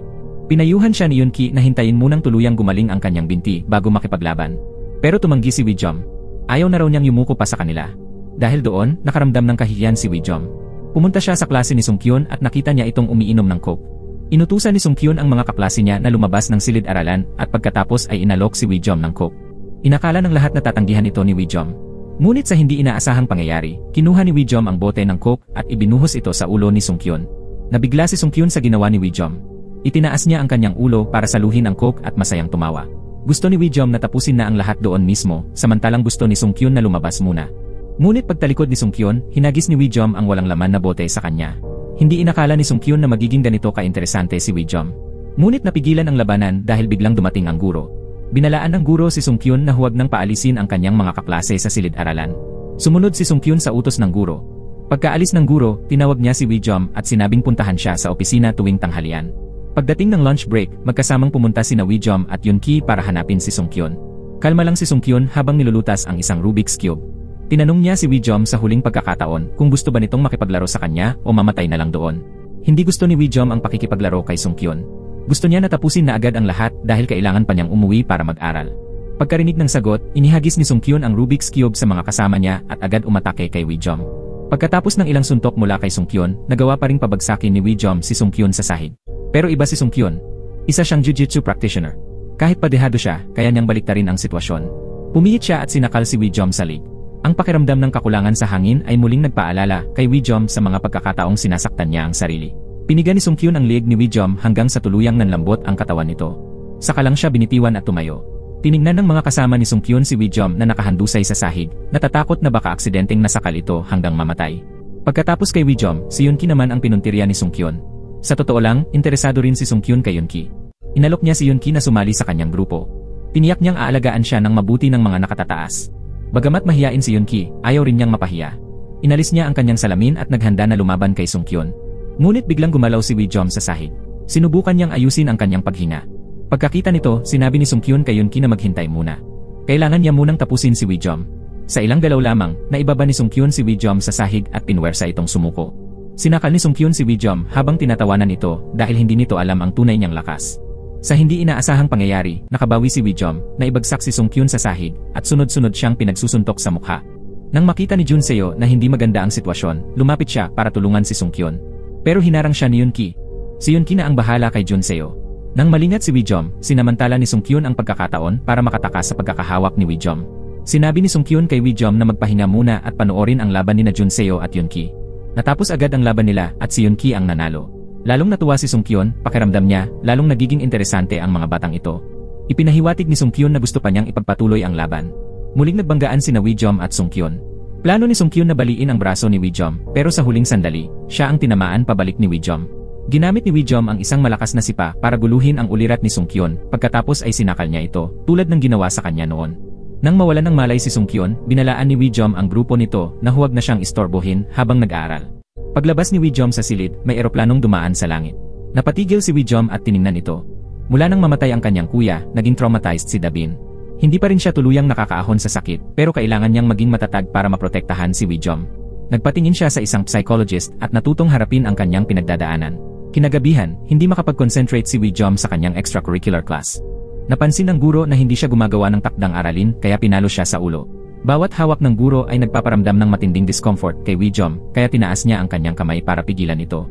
Pinayuhan siya ni Yunki na hintayin munang tuluyang gumaling ang kanyang binti bago makipaglaban. Pero tumanggi si Wijom. Ayaw na raw niyang yumuko pa sa kanila. Dahil doon, nakaramdam ng kahihiyan si Wijom. Pumunta siya sa klase ni Sungkyun at nakita niya itong umiinom ng coke. Inutusan ni Sungkyun ang mga kaklase niya na lumabas ng silid-aralan at pagkatapos ay inalok si Wijom ng coke. Inakala ng lahat na tatanggihan ito ni Wijom. Ngunit sa hindi inaasahang pangyayari, kinuha ni Wijom ang bote ng coke at ibinuhos ito sa ulo ni Sungkyun. Nabigla si Sungkyun sa ginawa ni Wijom. Itinaas niya ang kanyang ulo para saluhin ang coke at masayang tumawa. Gusto ni Wijom na tapusin na ang lahat doon mismo, samantalang gusto ni Sungkyun na lumabas muna. Ngunit pagtalikod ni Sungkyun, hinagis ni Wijom ang walang laman na bote sa kanya. Hindi inakala ni Sungkyun na magiging ganito ka-interesante si Wijom. Ngunit napigilan ang labanan dahil biglang dumating ang guro. Binalaan ng guro si Sungkyun na huwag nang paalisin ang kanyang mga kaklase sa silid-aralan. Sumunod si Sungkyun sa utos ng guro. Pagkaalis ng guro, tinawag niya si Wijom at sinabing puntahan siya sa opisina tuwing tanghalian. Pagdating ng lunch break, magkasamang pumunta sina Wijom at Yunki para hanapin si Sungkyun. Kalma lang si Sungkyun habang nilulutas ang isang Rubik's Cube. Tinanong niya si Wijom sa huling pagkakataon kung gusto ba nitong makipaglaro sa kanya o mamatay na lang doon. Hindi gusto ni Wijom ang pakikipaglaro kay Sungkyun. Gusto niya na tapusin na agad ang lahat dahil kailangan pa niyang umuwi para mag-aral. Pagkarinig ng sagot, inihagis ni Sungkyun ang Rubik's Cube sa mga kasama niya at agad umatake kay Wijom. Pagkatapos ng ilang suntok mula kay Sungkyun, nagawa pa ring pabagsakin ni Wijom si Sungkyun sa sahig. Pero iba si Sungkyun. Isa siyang jiu-jitsu practitioner. Kahit padehado siya, kaya niyang baliktarin ang sitwasyon. Pumihit siya at sinakal si Wijom sa lig. Ang pakiramdam ng kakulangan sa hangin ay muling nagpaalala kay Wijom sa mga pagkakataong sinasaktan niya ang sarili. Piniga ni Sungkyun ang liig ni Wijom hanggang sa tuluyang nanlambot ang katawan nito. Saka lang siya binitiwan at tumayo. Tiningnan ng mga kasama ni Sungkyun si Wijom na nakahandusay sa sahig, natatakot na baka aksidenteng nasakal ito hanggang mamatay. Pagkatapos kay Wijom, si Yunki naman ang pinuntirya ni Sungkyun. Sa totoo lang, interesado rin si Sungkyun kay Yunki. Inalok niya si Yunki na sumali sa kanyang grupo. Tiniyak niyang aalagaan siya ng mabuti ng mga nakatataas. Bagamat mahiyain si Yunki, ayaw rin niyang mapahiya. Inalis niya ang kanyang salamin at naghanda na lumaban kay Sungkyun. Ngunit biglang gumalaw si Wijom sa sahig. Sinubukan niyang ayusin ang kanyang paghinga. Pagkakita nito, sinabi ni Sungkyun kay Yunki na maghintay muna. Kailangan niya munang tapusin si Wijom. Sa ilang galaw lamang, naibaba ni Sungkyun si Wijom sa sahig at pinwersa itong sumuko. Sinakal ni Sungkyun si Wijom habang tinatawanan ito dahil hindi nito alam ang tunay niyang lakas. Sa hindi inaasahang pangyayari, nakabawi si Wijom na ibagsak si Sungkyun sa sahig at sunod-sunod siyang pinagsusuntok sa mukha. Nang makita ni Junseo na hindi maganda ang sitwasyon, lumapit siya para tulungan si Sungkyun. Pero hinarang siya ni Yunki. Si Yunki na ang bahala kay Junseo. Nang malingat si Wijom, sinamantala ni Sungkyun ang pagkakataon para makatakas sa pagkakahawak ni Wijom. Sinabi ni Sungkyun kay Wijom na magpahinga muna at panoorin ang laban ni Junseo at Yunki. Natapos agad ang laban nila at si Yunki ang nanalo. Lalong natuwa si Sungkyun, pakiramdam niya, lalong nagiging interesante ang mga batang ito. Ipinahiwatig ni Sungkyun na gusto pa niyang ipagpatuloy ang laban. Muling nagbanggaan sina Wijom at Sungkyun. Plano ni Sungkyun na baliin ang braso ni Wijom, pero sa huling sandali, siya ang tinamaan pabalik ni Wijom. Ginamit ni Wijom ang isang malakas na sipa para guluhin ang ulirat ni Sungkyun, pagkatapos ay sinakal niya ito, tulad ng ginawa sa kanya noon. Nang mawalan ng malay si Sungkyun, binalaan ni Wijom ang grupo nito na huwag na siyang istorbohin habang nag-aaral. Paglabas ni Wijom sa silid, may eroplanong dumaan sa langit. Napatigil si Wijom at tiningnan ito. Mula nang mamatay ang kanyang kuya, naging traumatized si Dabin. Hindi pa rin siya tuluyang nakakaahon sa sakit, pero kailangan niyang maging matatag para maprotektahan si Wijom. Nagpatingin siya sa isang psychologist at natutong harapin ang kanyang pinagdadaanan. Kinagabihan, hindi makapag-concentrate si Wijom sa kanyang extracurricular class. Napansin ng guro na hindi siya gumagawa ng takdang aralin kaya pinalo siya sa ulo. Bawat hawak ng guro ay nagpaparamdam ng matinding discomfort kay Wijom kaya tinaas niya ang kanyang kamay para pigilan ito.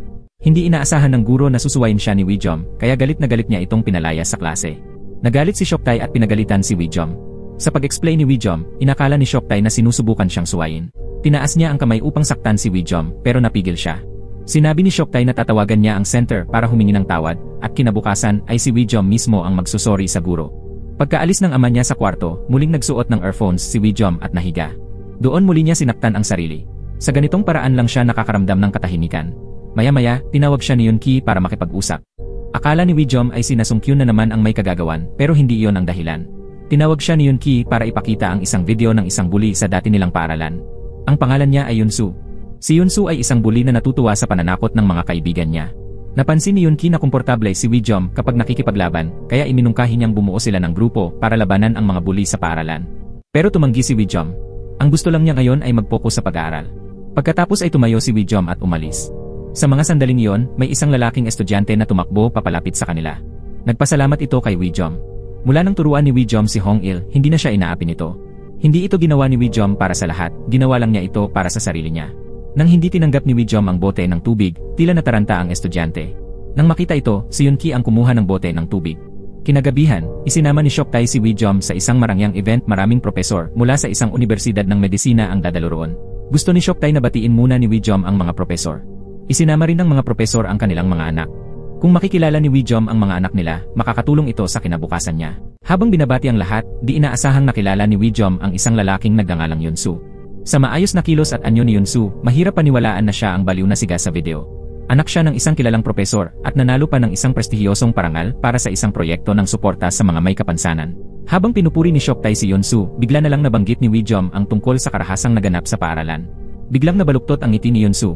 Hindi inaasahan ng guro na susuwayin siya ni Wijom, kaya galit na galit niya itong pinalaya sa klase. Nagalit si Shoktae at pinagalitan si Wijom. Sa pag-explain ni Wijom, inakala ni Shoktae na sinusubukan siyang suwayin. Tinaas niya ang kamay upang saktan si Wijom, pero napigil siya. Sinabi ni Shoktae na tatawagan niya ang center para humingi ng tawad, at kinabukasan ay si Wijom mismo ang magsusori sa guro. Pagkaalis ng ama niya sa kwarto, muling nagsuot ng earphones si Wijom at nahiga. Doon muli niya sinaktan ang sarili. Sa ganitong paraan lang siya nakakaramdam ng katahimikan. Maya-maya, tinawag siya ni Yunki para makipag-usap. Akala ni Wijom ay si Nasungkyun na naman ang may kagagawan, pero hindi iyon ang dahilan. Tinawag siya ni Yunki para ipakita ang isang video ng isang bully sa dati nilang paaralan. Ang pangalan niya ay Yunsu. Si Yunsu ay isang bully na natutuwa sa pananakot ng mga kaibigan niya. Napansin ni Yunki na komportable si Wijom kapag nakikipaglaban, kaya iminungkahi niyang bumuo sila ng grupo para labanan ang mga bully sa paaralan. Pero tumanggi si Wijom. Ang gusto lang niya ngayon ay mag-focus sa pag-aaral. Pagkatapos ay tumayo si Wijom at umalis. Sa mga sandaling iyon, may isang lalaking estudyante na tumakbo papalapit sa kanila. Nagpasalamat ito kay Wijom. Mula nang turuan ni Wijom si Hong-il, hindi na siya inaapi nito. Hindi ito ginawa ni Wijom para sa lahat, ginawa lang niya ito para sa sarili niya. Nang hindi tinanggap ni Wijom ang bote ng tubig, tila nataranta ang estudyante. Nang makita ito, si Yunki ang kumuha ng bote ng tubig. Kinagabihan, isinama ni Shoktae si Wijom sa isang marangyang event. Maraming propesor mula sa isang universidad ng medisina ang dadalo roon. Gusto ni Shoktae na batiin muna ni Wijom ang mga propesor. Isinama rin ng mga propesor ang kanilang mga anak. Kung makikilala ni Wijom ang mga anak nila, makakatulong ito sa kinabukasan niya. Habang binabati ang lahat, di inaasahang nakilala ni Wijom ang isang lalaking nagngangalang Yunsu. Sa maayos na kilos at anyo ni Yunsu, mahirap paniwalaan na siya ang baliw na siga sa video. Anak siya ng isang kilalang propesor at nanalo pa ng isang prestihiyosong parangal para sa isang proyekto ng suporta sa mga may kapansanan. Habang pinupuri ni Shoktae si Yunsu, bigla na lang nabanggit ni Wijom ang tungkol sa karahasang naganap sa paaralan. Biglang nabaluktot ang ngiti ni Yunsu.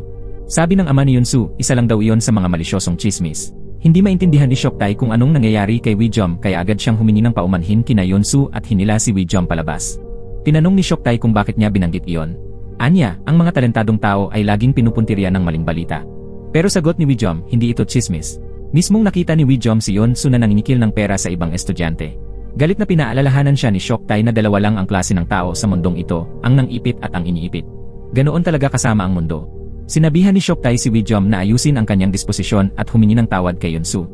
Sabi ng ama ni Yunsu, isa lang daw iyon sa mga malisyosong chismis. Hindi maintindihan ni Shoktae kung anong nangyayari kay Wijom, kaya agad siyang humingi ng paumanhin kina Yunsu at hinila si Wijom palabas. Tinanong ni Shoktae kung bakit niya binanggit iyon. Anya, ang mga talentadong tao ay laging pinupuntirya ng maling balita. Pero sagot ni Wijom, hindi ito chismis. Mismong nakita ni Wijom si Yunsu na nanginikil ng pera sa ibang estudyante. Galit na pinaalalahanan siya ni Shoktae na dalawa lang ang klase ng tao sa mundong ito, ang nang-ipit at ang iniipit. Ganoon talaga kasama ang mundo. Sinabihan ni Shoktae si Wijom na ayusin ang kanyang disposisyon at humingi ng tawad kay Yunsu.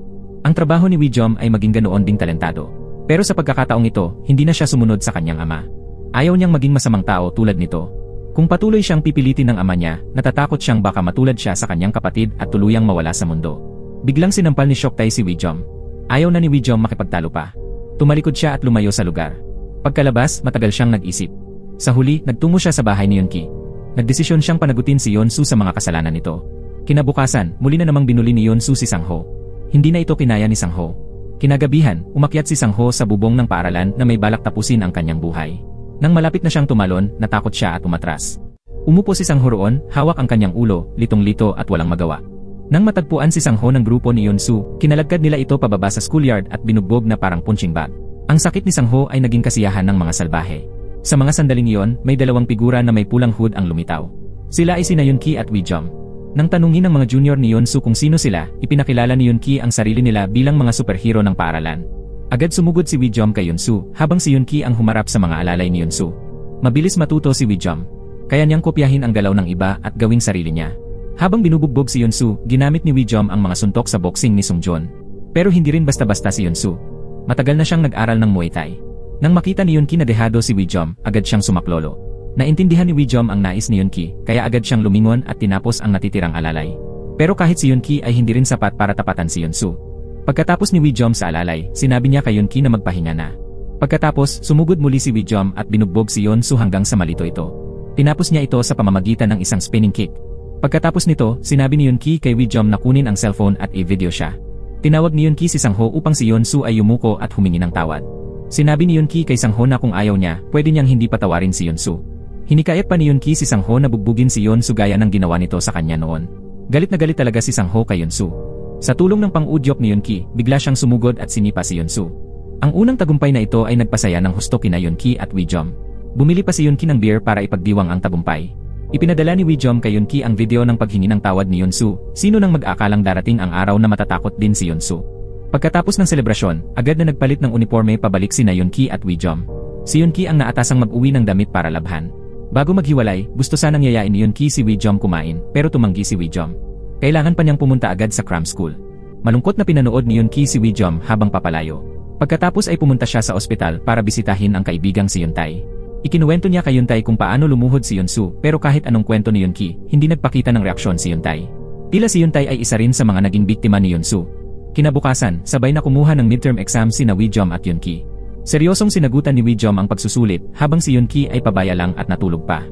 Ang trabaho ni Wijom ay maging ganoon ding talentado. Pero sa pagkakataong ito, hindi na siya sumunod sa kanyang ama. Ayaw niyang maging masamang tao tulad nito. Kung patuloy siyang pipilitin ng ama niya, natatakot siyang baka matulad siya sa kanyang kapatid at tuluyang mawala sa mundo. Biglang sinampal ni Shoktae si Wijom. Ayaw na ni Wijom makipagtalo pa. Tumalikod siya at lumayo sa lugar. Pagkalabas, matagal siyang nag-isip. Sa huli, nagtungo siya sa bahay ni Yunki. Nagdesisyon siyang panagutin si Yunsu sa mga kasalanan nito. Kinabukasan, muli na namang binuli ni Yunsu si Sangho. Hindi na ito kinaya ni Sangho. Kinagabihan, umakyat si Sangho sa bubong ng paaralan na may balak tapusin ang kanyang buhay. Nang malapit na siyang tumalon, natakot siya at umatras. Umupo si Sangho roon, hawak ang kanyang ulo, litong-lito at walang magawa. Nang matagpuan si Sangho ng grupo ni Yunsu, kinalagkad nila ito pababa sa schoolyard at binugbog na parang punching bag. Ang sakit ni Sangho ay naging kasiyahan ng mga salbahe. Sa mga sandaling iyon, may dalawang figura na may pulang hood ang lumitaw. Sila ay sina Yunki at Wijom. Nang tanungin ng mga junior ni Yunsu kung sino sila, ipinakilala ni Yunki ang sarili nila bilang mga superhero ng paaralan. Agad sumugod si Wijom kay Yunsu, habang si Yunki ang humarap sa mga alalay ni Yunsu. Mabilis matuto si Wijom. Kaya niyang kopyahin ang galaw ng iba at gawing sarili niya. Habang binubugbog si Yunsu, ginamit ni Wijom ang mga suntok sa boxing ni Sungjon. Pero hindi rin basta-basta si Yunsu. Matagal na siyang nag-aral ng Muay Thai. Nang makita ni Yunki na dehado si Wijom, agad siyang sumaklolo. Naintindihan ni Wijom ang nais ni Yunki, kaya agad siyang lumingon at tinapos ang natitirang alalay. Pero kahit si Yunki ay hindi rin sapat para tapatan si Yunsu. Pagkatapos ni Wijom sa alalay, sinabi niya kay Yunki na magpahinga na. Pagkatapos, sumugod muli si Wijom at binugbog si Yunsu hanggang sa malito ito. Tinapos niya ito sa pamamagitan ng isang spinning kick. Pagkatapos nito, sinabi ni Yunki kay Wijom na kunin ang cellphone at i-video siya. Tinawag ni Yunki si Sangho upang si Yunsu ay yumuko at humingi ng tawad. Sinabi ni Yunki kay Sangho na kung ayaw niya, pwede niyang hindi patawarin si Yunsu. Hinikayat pa ni Yunki si Sangho na bugbugin si Yunsu gaya ng ginawa nito sa kanya noon. Galit na galit talaga si Sangho kay Yunsu. Sa tulong ng pang-udyok ni Yunki, bigla siyang sumugod at sinipa si Yunsu. Ang unang tagumpay na ito ay nagpasaya ng husto kina Yunki at Wijom. Bumili pa si Yunki ng beer para ipagdiwang ang tagumpay. Ipinadala ni Wijom kay Yunki ang video ng paghingi ng tawad ni Yunsu. Sino nang mag-akalang darating ang araw na matatakot din si Yunsu. Pagkatapos ng selebrasyon, agad na nagpalit ng uniforme pabalik sina Yunki at Wijom. Si Yunki ang naatasang mag-uwi ng damit para labhan. Bago maghiwalay, gusto sanang yayain ni Yunki si Wijom kumain, pero tumanggi si Wijom. Kailangan pa niyang pumunta agad sa cram school. Malungkot na pinanood ni Yoonki si Wijom habang papalayo. Pagkatapos ay pumunta siya sa ospital para bisitahin ang kaibigang si Yuntay. Ikinuwento niya kay Yuntay kung paano lumuhod si Yunsu, pero kahit anong kwento ni Yoonki, hindi nagpakita ng reaksyon si Yuntay. Tila si Yuntay ay isa rin sa mga naging biktima ni Yunsu. Kinabukasan, sabay na kumuha ng midterm exam sina Wijom at Yoonki. Seryosong sinagutan ni Wijom ang pagsusulit, habang si Yoonki ay pabaya lang at natulog pa.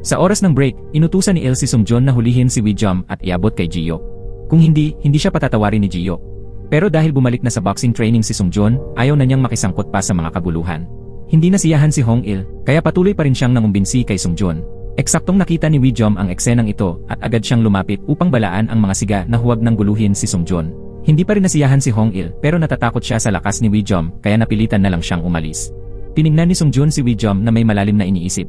Sa oras ng break, inutusan ni Il si Sungjoon na hulihin si Wijom at iabot kay Jiyok. Kung hindi siya patatawarin ni Jiyok. Pero dahil bumalik na sa boxing training si Sungjoon, ayaw na niyang makisangkot pa sa mga kaguluhan. Hindi nasiyahan si Hong Il, kaya patuloy pa rin siyang nangumbinsi kay Sungjoon. Eksaktong nakita ni Wijom ang eksenang ito at agad siyang lumapit upang balaan ang mga siga na huwag nang guluhin si Sungjoon. Hindi pa rin nasiyahan si Hong Il pero natatakot siya sa lakas ni Wijom kaya napilitan na lang siyang umalis. Tiningnan ni Sungjoon si Wijom na may malalim na iniisip.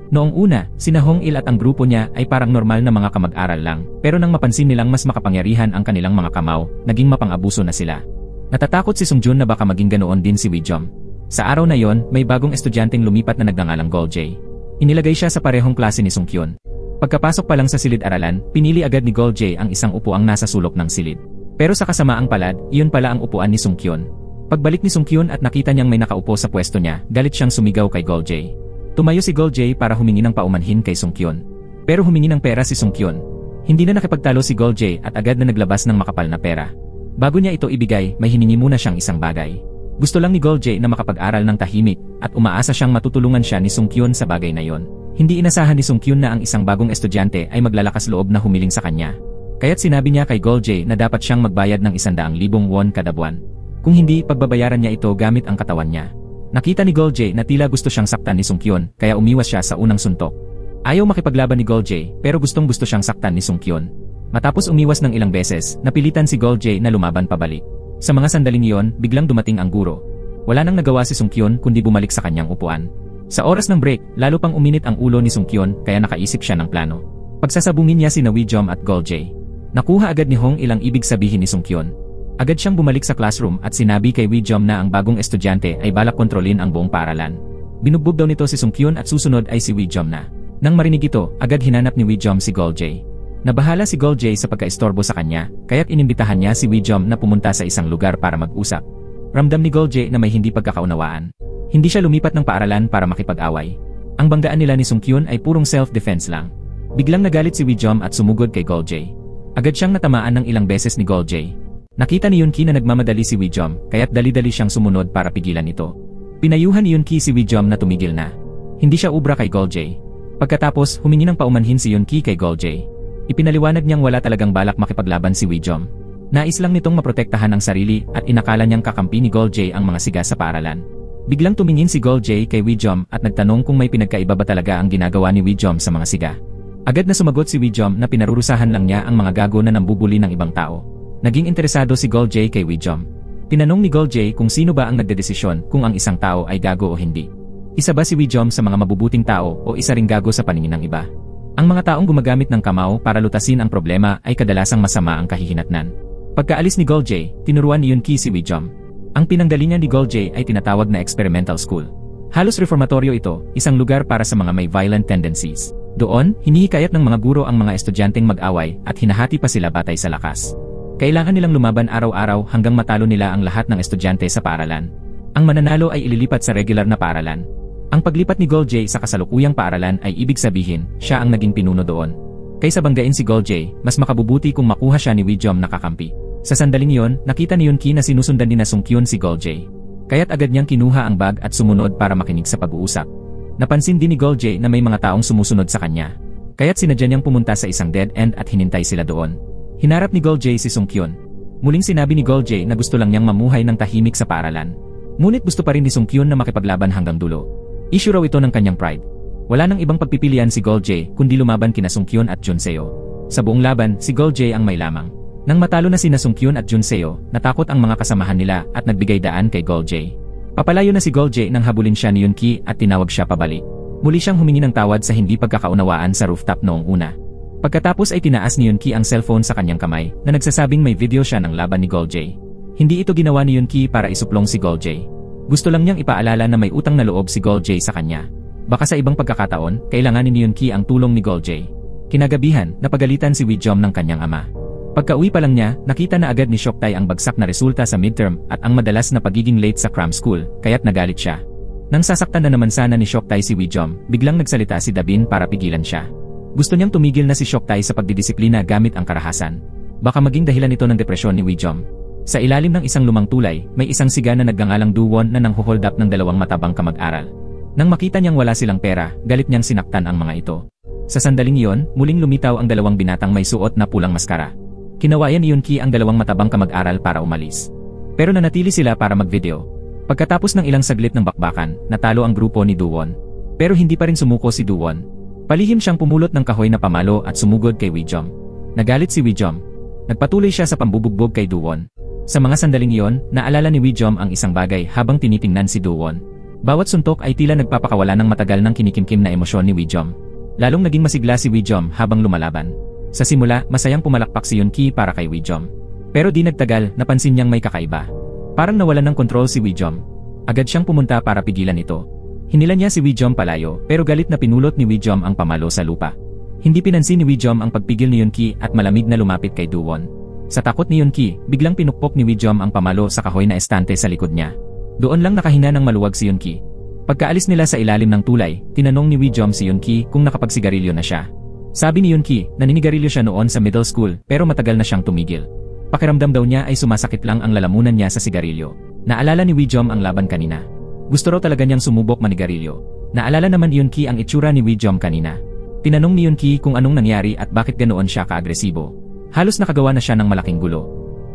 Noong una, sina Hong Il at ang grupo niya ay parang normal na mga kamag-aral lang, pero nang mapansin nilang mas makapangyarihan ang kanilang mga kamao, naging mapang-abuso na sila. Natatakot si Sungjoon na baka maging ganoon din si Wijom. Sa araw na yon, may bagong estudyanteng lumipat na nagngangalang Goljay. Inilagay siya sa parehong klase ni Sungkyun. Pagkapasok pa lang sa silid-aralan, pinili agad ni Goljay ang isang upuang nasa sulok ng silid. Pero sa kasamaang palad, iyon pala ang upuan ni Sungkyun. Pagbalik ni Sungkyun at nakita niyang may nakaupo sa pwesto niya, galit siyang sumigaw kay Goljay. Tumayo si Goljay para humingi ng paumanhin kay Sungkyun. Pero humingi ng pera si Sungkyun. Hindi na nakipagtalo si Goljay at agad na naglabas ng makapal na pera. Bago niya ito ibigay, may hiningi muna siyang isang bagay. Gusto lang ni Goljay na makapag-aral ng tahimik at umaasa siyang matutulungan siya ni Sungkyun sa bagay na yon. Hindi inasahan ni Sungkyun na ang isang bagong estudyante ay maglalakas loob na humiling sa kanya. Kaya't sinabi niya kay Goljay na dapat siyang magbayad ng 100,000 won kada buwan. Kung hindi, pagbabayaran niya ito gamit ang katawan niya. Nakita ni Goljay na tila gusto siyang saktan ni Sungkyun kaya umiwas siya sa unang suntok. Ayaw makipaglaban ni Goljay pero gustong-gusto siyang saktan ni Sungkyun. Matapos umiwas ng ilang beses, napilitan si Goljay na lumaban pabalik. Sa mga sandaling iyon, biglang dumating ang guro. Wala nang nagawa si Sungkyun kundi bumalik sa kanyang upuan. Sa oras ng break, lalo pang uminit ang ulo ni Sungkyun kaya nakaisip siya ng plano. Pagsasabungin niya sina Wijom at Goljay. Nakuha agad ni Hong ilang ibig sabihin ni Sungkyun. Agad siyang bumalik sa classroom at sinabi kay Wijom na ang bagong estudyante ay balak kontrolin ang buong paaralan. Binugbog daw nito si Sungkyun at susunod ay si Wijom na. Nang marinig ito, agad hinanap ni Wijom si Goljay. Nabahala si Goljay sa pagkaistorbo sa kanya, kaya't inimbitahan niya si Wijom na pumunta sa isang lugar para mag-usap. Ramdam ni Goljay na may hindi pagkakaunawaan. Hindi siya lumipat ng paaralan para makipag-away. Ang banggaan nila ni Sungkyun ay purong self-defense lang. Biglang nagalit si Wijom at sumugod kay Goljay. Agad siyang natamaan ng ilang beses ni Goljay. Nakita ni Yoonki na nagmamadali si Wijom, kaya't dali-dali siyang sumunod para pigilan ito. Pinayuhan ni Yoonki si Wijom na tumigil na. Hindi siya ubra kay Goljay. Pagkatapos, humingi ng paumanhin si Yoonki kay Goljay. Ipinaliwanag niyang wala talagang balak makipaglaban si Wijom. Nais lang nitong maprotektahan ang sarili at inakala niyang kakampi ni Goljay ang mga siga sa paaralan. Biglang tumingin si Goljay kay Wijom at nagtanong kung may pinagkaiba ba talaga ang ginagawa ni Wijom sa mga siga. Agad na sumagot si Wijom na pinarurusahan lang niya ang mga gago na nambubuli ng ibang tao. Naging interesado si Goljay kay Wijom. Tinanong ni Goljay kung sino ba ang nagdedesisyon kung ang isang tao ay gago o hindi. Isa ba si Wijom sa mga mabubuting tao o isa ring gago sa paningin ng iba? Ang mga taong gumagamit ng kamao para lutasin ang problema ay kadalasang masama ang kahihinatnan. Pagkaalis ni Goljay, tinuruan ni Yoonki si Wijom. Ang pinanggalingan ni Goljay ay tinatawag na experimental school. Halos reformatoryo ito, isang lugar para sa mga may violent tendencies. Doon, hinihikayat ng mga guro ang mga estudyanteng mag-away at hinahati pa sila batay sa lakas. Kailangan nilang lumaban araw-araw hanggang matalo nila ang lahat ng estudyante sa paaralan. Ang mananalo ay ililipat sa regular na paaralan. Ang paglipat ni Goljay sa kasalukuyang paaralan ay ibig sabihin, siya ang naging pinuno doon. Kaysa banggain si Goljay, mas makabubuti kung makuha siya ni Wijom na kakampi. Sa sandaling yon, nakita ni Yoonki na sinusundan ni na Sungkyun si Goljay. Kaya't agad niyang kinuha ang bag at sumunod para makinig sa pag-uusap. Napansin din ni Goljay na may mga taong sumusunod sa kanya. Kaya't sinadya niyang pumunta sa isang dead end at hinintay sila doon. Hinarap ni Goljay si Sungkyun. Muling sinabi ni Goljay na gusto lang niyang mamuhay ng tahimik sa paaralan. Ngunit gusto pa rin ni Sungkyun na makipaglaban hanggang dulo. Issue raw ito ng kanyang pride. Wala nang ibang pagpipilian si Goljay kundi lumaban kina Sungkyun at Junseo. Sa buong laban, si Goljay ang may lamang. Nang matalo na sina Sungkyun at Junseo, natakot ang mga kasamahan nila at nagbigay daan kay Goljay. Papalayo na si Goljay nang habulin siya ni Yoonki at tinawag siya pabalik. Muli siyang humingi ng tawad sa hindi pagkakaunawaan sa rooftop noong una. Pagkatapos ay tinaas ni Yoonki ang cellphone sa kanyang kamay na nagsasabing may video siya ng laban ni Goljay. Hindi ito ginawa ni Yoonki para isuplong si Goljay. Gusto lang niyang ipaalala na may utang na loob si Goljay sa kanya. Baka sa ibang pagkakataon, kailanganin ni Yoonki ang tulong ni Goljay. Kinagabihan, napagalitan si Wijom ng kanyang ama. Pagka-uwi pa lang niya, nakita na agad ni Shoktae ang bagsak na resulta sa midterm at ang madalas na pagiging late sa cram school, kaya't nagalit siya. Nang sasaktan na naman sana ni Shoktae si Wijom, biglang nagsalita si Dabin para pigilan siya. Gusto niyang tumigil na si Shoktae sa pagdidisiplina gamit ang karahasan. Baka maging dahilan ito ng depresyon ni Wijom. Sa ilalim ng isang lumang tulay, may isang siga na nagngangalang Duwon na nanghuhold up ng dalawang matabang kamag-aral. Nang makita niyang wala silang pera, galit niyang sinaktan ang mga ito. Sa sandaling iyon, muling lumitaw ang dalawang binatang may suot na pulang maskara. Kinawayan ni Yunki ang dalawang matabang kamag-aral para umalis. Pero nanatili sila para mag-video. Pagkatapos ng ilang saglit ng bakbakan, natalo ang grupo ni Duwon. Pero hindi pa rin sumuko si Duwon. Palihim siyang pumulot ng kahoy na pamalo at sumugod kay Wijom. Nagalit si Wijom. Nagpatuloy siya sa pambubugbog kay Duwon. Sa mga sandaling iyon, naalala ni Wijom ang isang bagay habang tinitingnan si Duwon. Bawat suntok ay tila nagpapakawala ng matagal ng kinikimkim na emosyon ni Wijom. Lalong naging masigla si Wijom habang lumalaban. Sa simula, masayang pumalakpak si Yunki para kay Wijom. Pero di nagtagal, napansin niyang may kakaiba. Parang nawalan ng kontrol si Wijom. Agad siyang pumunta para pigilan ito. Hinila niya si Wijom palayo, pero galit na pinulot ni Wijom ang pamalo sa lupa. Hindi pinansin ni Wijom ang pagpigil ni Yunki at malamig na lumapit kay Duwon. Sa takot ni Yunki, biglang pinukpok ni Wijom ang pamalo sa kahoy na estante sa likod niya. Doon lang nakahinga ng maluwag si Yunki. Pagkaalis nila sa ilalim ng tulay, tinanong ni Wijom si Yunki kung nakapagsigarilyo na siya. Sabi ni Yunki, naninigarilyo siya noon sa middle school pero matagal na siyang tumigil. Pakiramdam daw niya ay sumasakit lang ang lalamunan niya sa sigarilyo. Naalala ni Wijom ang laban kanina. Gusto raw talaga niyang sumubok manigarilyo. Naalala naman ni Yunki ang itsura ni Wijom kanina. Tinanong ni Yunki kung anong nangyari at bakit ganoon siya kaagresibo. Halos nakagawa na siya ng malaking gulo.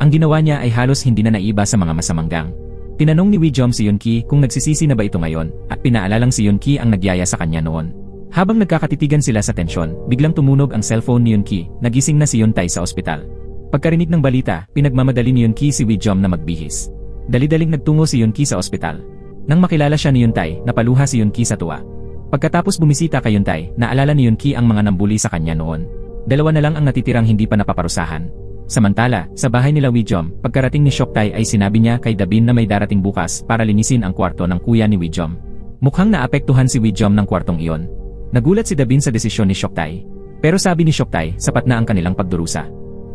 Ang ginawa niya ay halos hindi na naiba sa mga masamang gang. Tinanong ni Wijom si Yunki kung nagsisisi na ba ito ngayon at pinaalalang si Yunki ang nagyaya sa kanya noon. Habang nagkakatitigan sila sa tensyon, biglang tumunog ang cellphone ni Yunki, nagising na si Yuntay sa ospital. Pagkarinig ng balita, pinagmamadali ni Yunki si Wijom na magbihis. Dali-daling nagtungo si Yunki sa ospital. Nang makilala siya ni Yuntay, napaluha si Yunki sa tuwa. Pagkatapos bumisita kay Yuntay, naalala ni Yunki ang mga nambuli sa kanya noon. Dalawa na lang ang natitirang hindi pa napaparusahan. Samantala, sa bahay nila Wijom, pagkarating ni Shoktae ay sinabi niya kay Dabin na may darating bukas para linisin ang kwarto ng kuya ni Wijom. Mukhang naapektuhan si Wijom ng kwartong iyon. Nagulat si Dabin sa desisyon ni Shoktae. Pero sabi ni Shoktae, sapat na ang kanilang pagdurusa.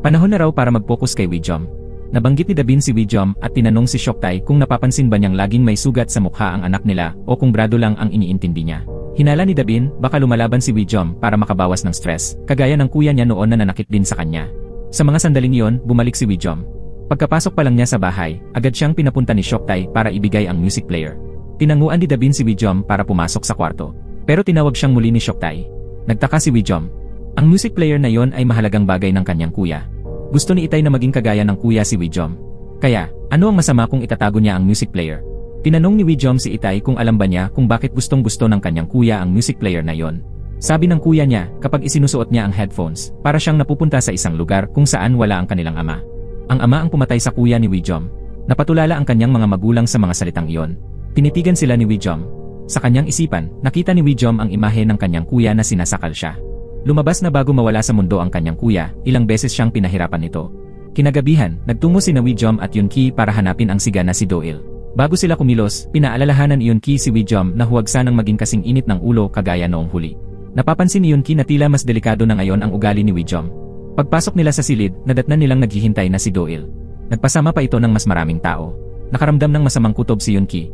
Panahon na raw para mag-focus kay Wijom. Nabanggit ni Dabin si Wijom at tinanong si Shoktae kung napapansin ba niyang laging may sugat sa mukha ang anak nila o kung brado lang ang iniintindi niya. Hinala ni Dabin, baka lumalaban si Wijom para makabawas ng stress, kagaya ng kuya niya noon na nanakit din sa kanya. Sa mga sandaling iyon, bumalik si Wijom. Pagkapasok pa lang niya sa bahay, agad siyang pinapunta ni Shoktae para ibigay ang music player. Tinanguan ni Dabin si Wijom para pumasok sa kwarto. Pero tinawag siyang muli ni Shoktae. Nagtaka si Wijom. Ang music player na yon ay mahalagang bagay ng kanyang kuya. Gusto ni Itay na maging kagaya ng kuya si Wijom. Kaya, ano ang masama kung itatago niya ang music player? Tinanong ni Wijom si Itay kung alam ba niya kung bakit gustong-gusto ng kanyang kuya ang music player na yon. Sabi ng kuya niya, kapag isinusuot niya ang headphones, para siyang napupunta sa isang lugar kung saan wala ang kanilang ama. Ang ama ang pumatay sa kuya ni Wijom. Napatulala ang kanyang mga magulang sa mga salitang iyon. Tinitigan sila ni Wijom. Sa kanyang isipan, nakita ni Wijom ang imahe ng kanyang kuya na sinasakal siya. Lumabas na bago mawala sa mundo ang kanyang kuya, ilang beses siyang pinahirapan nito. Kinagabihan, nagtungo sina Wijom at Yunki para hanapin ang siga na si Doil. Bago sila kumilos, pinaalalahanan ni Yunki si Wijom na huwag sanang maging kasing init ng ulo kagaya noong huli. Napapansin ni Yunki na tila mas delikado na ngayon ang ugali ni Wijom. Pagpasok nila sa silid, nadatnan nilang naghihintay na si Doil. Nagpasama pa ito ng mas maraming tao. Nakaramdam ng masamang kutob si Yunki.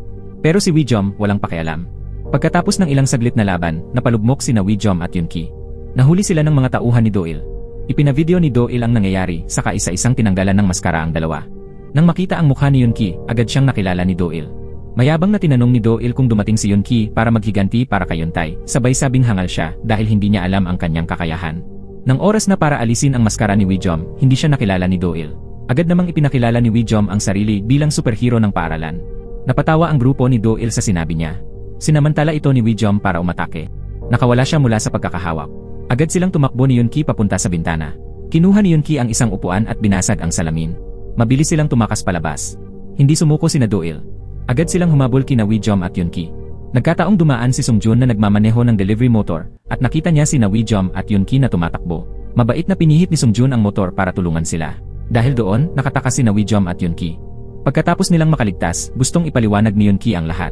Pero si Wijom walang pakialam. Pagkatapos ng ilang saglit na laban, napalugmok sina Wijom at Yunki. Nahuli sila ng mga tauhan ni Doil. Ipinavideo ni Doil ang nangyayari, saka isa-isang tinanggalan ng maskara ang dalawa. Nang makita ang mukha ni Yunki, agad siyang nakilala ni Doil. Mayabang na tinanong ni Doil kung dumating si Yunki para maghiganti para kay Yuntay, sabay sabing hangal siya dahil hindi niya alam ang kanyang kakayahan. Nang oras na para alisin ang maskara ni Wijom, hindi siya nakilala ni Doil. Agad namang ipinakilala ni Wijom ang sarili bilang superhero ng paaralan. Napatawa ang grupo ni Doil sa sinabi niya. Sinamantala ito ni Wijom para umatake. Nakawala siya mula sa pagkakahawak. Agad silang tumakbo ni Yunki papunta sa bintana. Kinuha ni Yunki ang isang upuan at binasag ang salamin. Mabilis silang tumakas palabas. Hindi sumuko sina Doil. Agad silang humabol kina Wijom at Yunki. Nagkataong dumaan si Sungjun na nagmamaneho ng delivery motor at nakita niya sina Wijom at Yunki na tumatakbo. Mabait na pinihit ni Sungjun ang motor para tulungan sila. Dahil doon, nakataka sina Wijom at Yunki. Pagkatapos nilang makaligtas, gustong ipaliwanag ni Yunki ang lahat.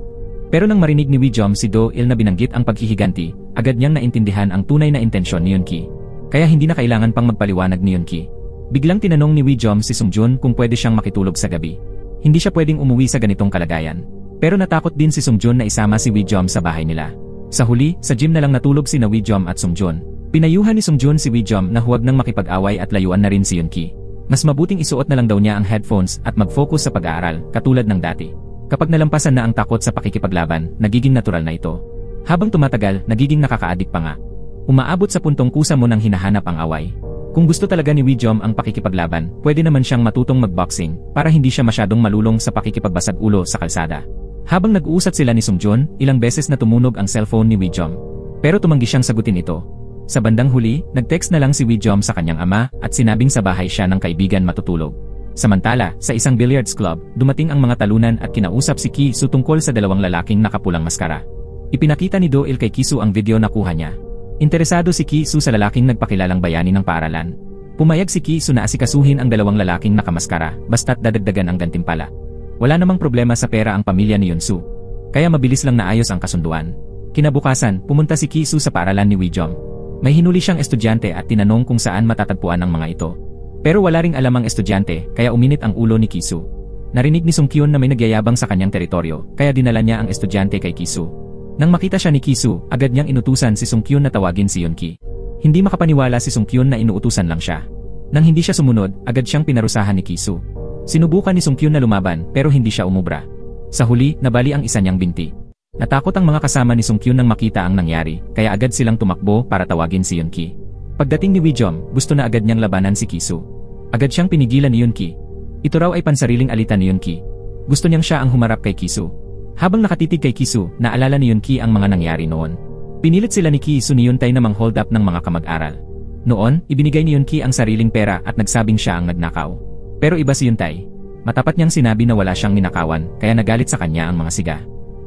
Pero nang marinig ni Wijom si Doil na binanggit ang paghihiganti, agad niyang naintindihan ang tunay na intensyon ni Yunki. Kaya hindi na kailangan pang magpaliwanag ni Yunki. Biglang tinanong ni Wijom si Sungjun kung pwede siyang makitulog sa gabi. Hindi siya pwedeng umuwi sa ganitong kalagayan. Pero natakot din si Sungjun na isama si Wijom sa bahay nila. Sa huli, sa gym na lang natulog sina Wijom at Sungjun. Pinayuhan ni Sungjun si Wijom na huwag nang makipag-away at layuan na rin si Yoonki. Mas mabuting isuot na lang daw niya ang headphones at mag-focus sa pag-aaral, katulad ng dati. Kapag nalampasan na ang takot sa pakikipaglaban, nagiging natural na ito. Habang tumatagal, nagiging nakakaadik pa nga. Umaabot sa puntong kusa mo nang hinahanap ang away. Kung gusto talaga ni Wijom ang pakikipaglaban, pwede naman siyang matutong mag-boxing para hindi siya masyadong malulong sa pakikipagbasag ulo sa kalsada. Habang nag-uusap sila ni Sungjun, ilang beses na tumunog ang cellphone ni Wijom. Pero tumanggi siyang sagutin ito. Sa bandang huli, nag-text na lang si Wijom sa kanyang ama at sinabing sa bahay siya ng kaibigan matutulog. Samantala, sa isang billiards club, dumating ang mga talunan at kinausap si Ki-soo tungkol sa dalawang lalaking nakapulang maskara. Ipinakita ni Do-il kay Ki-soo ang video na kuha niya. Interesado si Ki-soo sa lalaking nagpakilalang bayani ng paaralan. Pumayag si Ki-soo na asikasuhin ang dalawang lalaking nakamaskara, basta't dadagdagan ang gantimpala. Wala namang problema sa pera ang pamilya ni Yunsu. Kaya mabilis lang naayos ang kasunduan. Kinabukasan, pumunta si Ki-soo sa paaralan ni Wijom. May hinuli siyang estudyante at tinanong kung saan matatagpuan ang mga ito. Pero wala ring alam ang estudyante, kaya uminit ang ulo ni Ki-soo. Narinig ni Sungkyun na may nagyayabang sa kanyang teritoryo, kaya dinala niya ang estudyante kay Ki-soo. Nang makita siya ni Ki-soo, agad niyang inutusan si Sungkyun na tawagin si Yoonki. Hindi makapaniwala si Sungkyun na inuutusan lang siya. Nang hindi siya sumunod, agad siyang pinarusahan ni Ki-soo. Sinubukan ni Sungkyun na lumaban, pero hindi siya umubra. Sa huli, nabali ang isa niyang binti. Natakot ang mga kasama ni Sungkyun nang makita ang nangyari, kaya agad silang tumakbo para tawagin si Yoonki. Pagdating ni Wijom, gusto na agad niyang labanan si Ki-soo. Agad siyang pinigilan ni Yoonki. Ito raw ay pansariling alitan ni Yoonki. Gusto niyang siya ang humarap kay Ki-soo. Habang nakatitig kay Ki-soo, naalala ni Yoonki ang mga nangyari noon. Pinilit sila ni Ki-soo ni Yuntay na mang-hold up ng mga kamag-aral. Noon, ibinigay ni Yoonki ang sariling pera at nagsabing siya ang nagnakaw. Pero iba si Yuntay. Matapat niyang sinabi na wala siyang ninakawan, kaya nagalit sa kanya ang mga siga.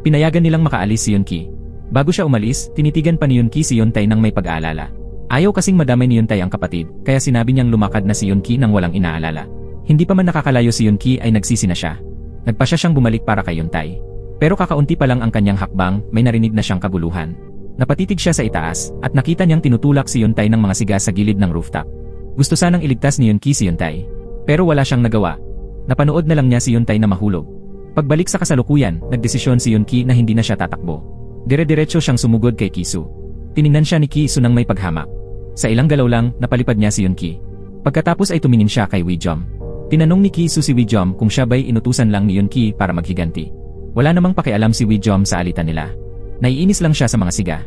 Pinayagan nilang makaalis si Yoonki. Bago siya umalis, tinitigan pa ni Yoonki si Yuntay nang may pag-aalala. Ayaw kasing madamay ni Yuntay ang kapatid, kaya sinabi niyang lumakad na si Yoonki nang walang inaalala. Hindi pa man nakakalayo si Yoonki ay nagsisi na siya. Nagpasya siyang bumalik para kay Yuntay. Pero kakaunti pa lang ang kanyang hakbang, may narinig na siyang kaguluhan. Napatitig siya sa itaas, at nakita niyang tinutulak si Yuntay ng mga siga sa gilid ng rooftop. Gusto sanang iligtas ni Yoonki si Yuntay. Pero wala siyang nagawa. Napanood na lang niya si Yuntay na mahulog. Pagbalik sa kasalukuyan, nagdesisyon si Yoonki na hindi na siya tatakbo. Dire-diretso siyang sumugod kay Ki-soo. Tiningnan siya ni Ki-soo nang may paghamak. Sa ilang galaw lang, napalipad niya si Yoonki. Pagkatapos ay tumingin siya kay Wijom. Tinanong ni Ki-soo si Wijom kung siya ba'y inutusan lang ni Yoonki para maghiganti. Wala namang pakialam si Wijom sa alitan nila. Naiinis lang siya sa mga siga.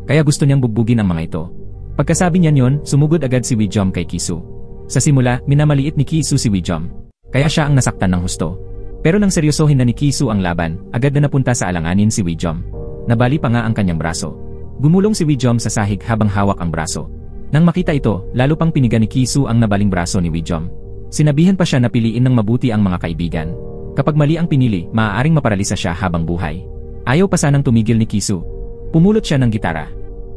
Kaya gusto niyang bugbugin ang mga ito. Pagkasabi niya niyon, sumugod agad si Wijom kay Ki-soo. Sa simula, minamaliit ni Ki-soo si Wijom. Kaya siya ang nasaktan ng husto. Pero nang seryosohin na ni Ki-soo ang laban, agad na napunta sa alanganin si Wijom. Nabali pa nga ang kanyang braso. Gumulong si Wijom sa sahig habang hawak ang braso. Nang makita ito, lalo pang piniga ni Ki-soo ang nabaling braso ni Wijom. Sinabihan pa siya na piliin ng mabuti ang mga kaibigan. Kapag mali ang pinili, maaaring maparalisa siya habang buhay. Ayaw pa sanang tumigil ni Ki-soo. Pumulot siya ng gitara.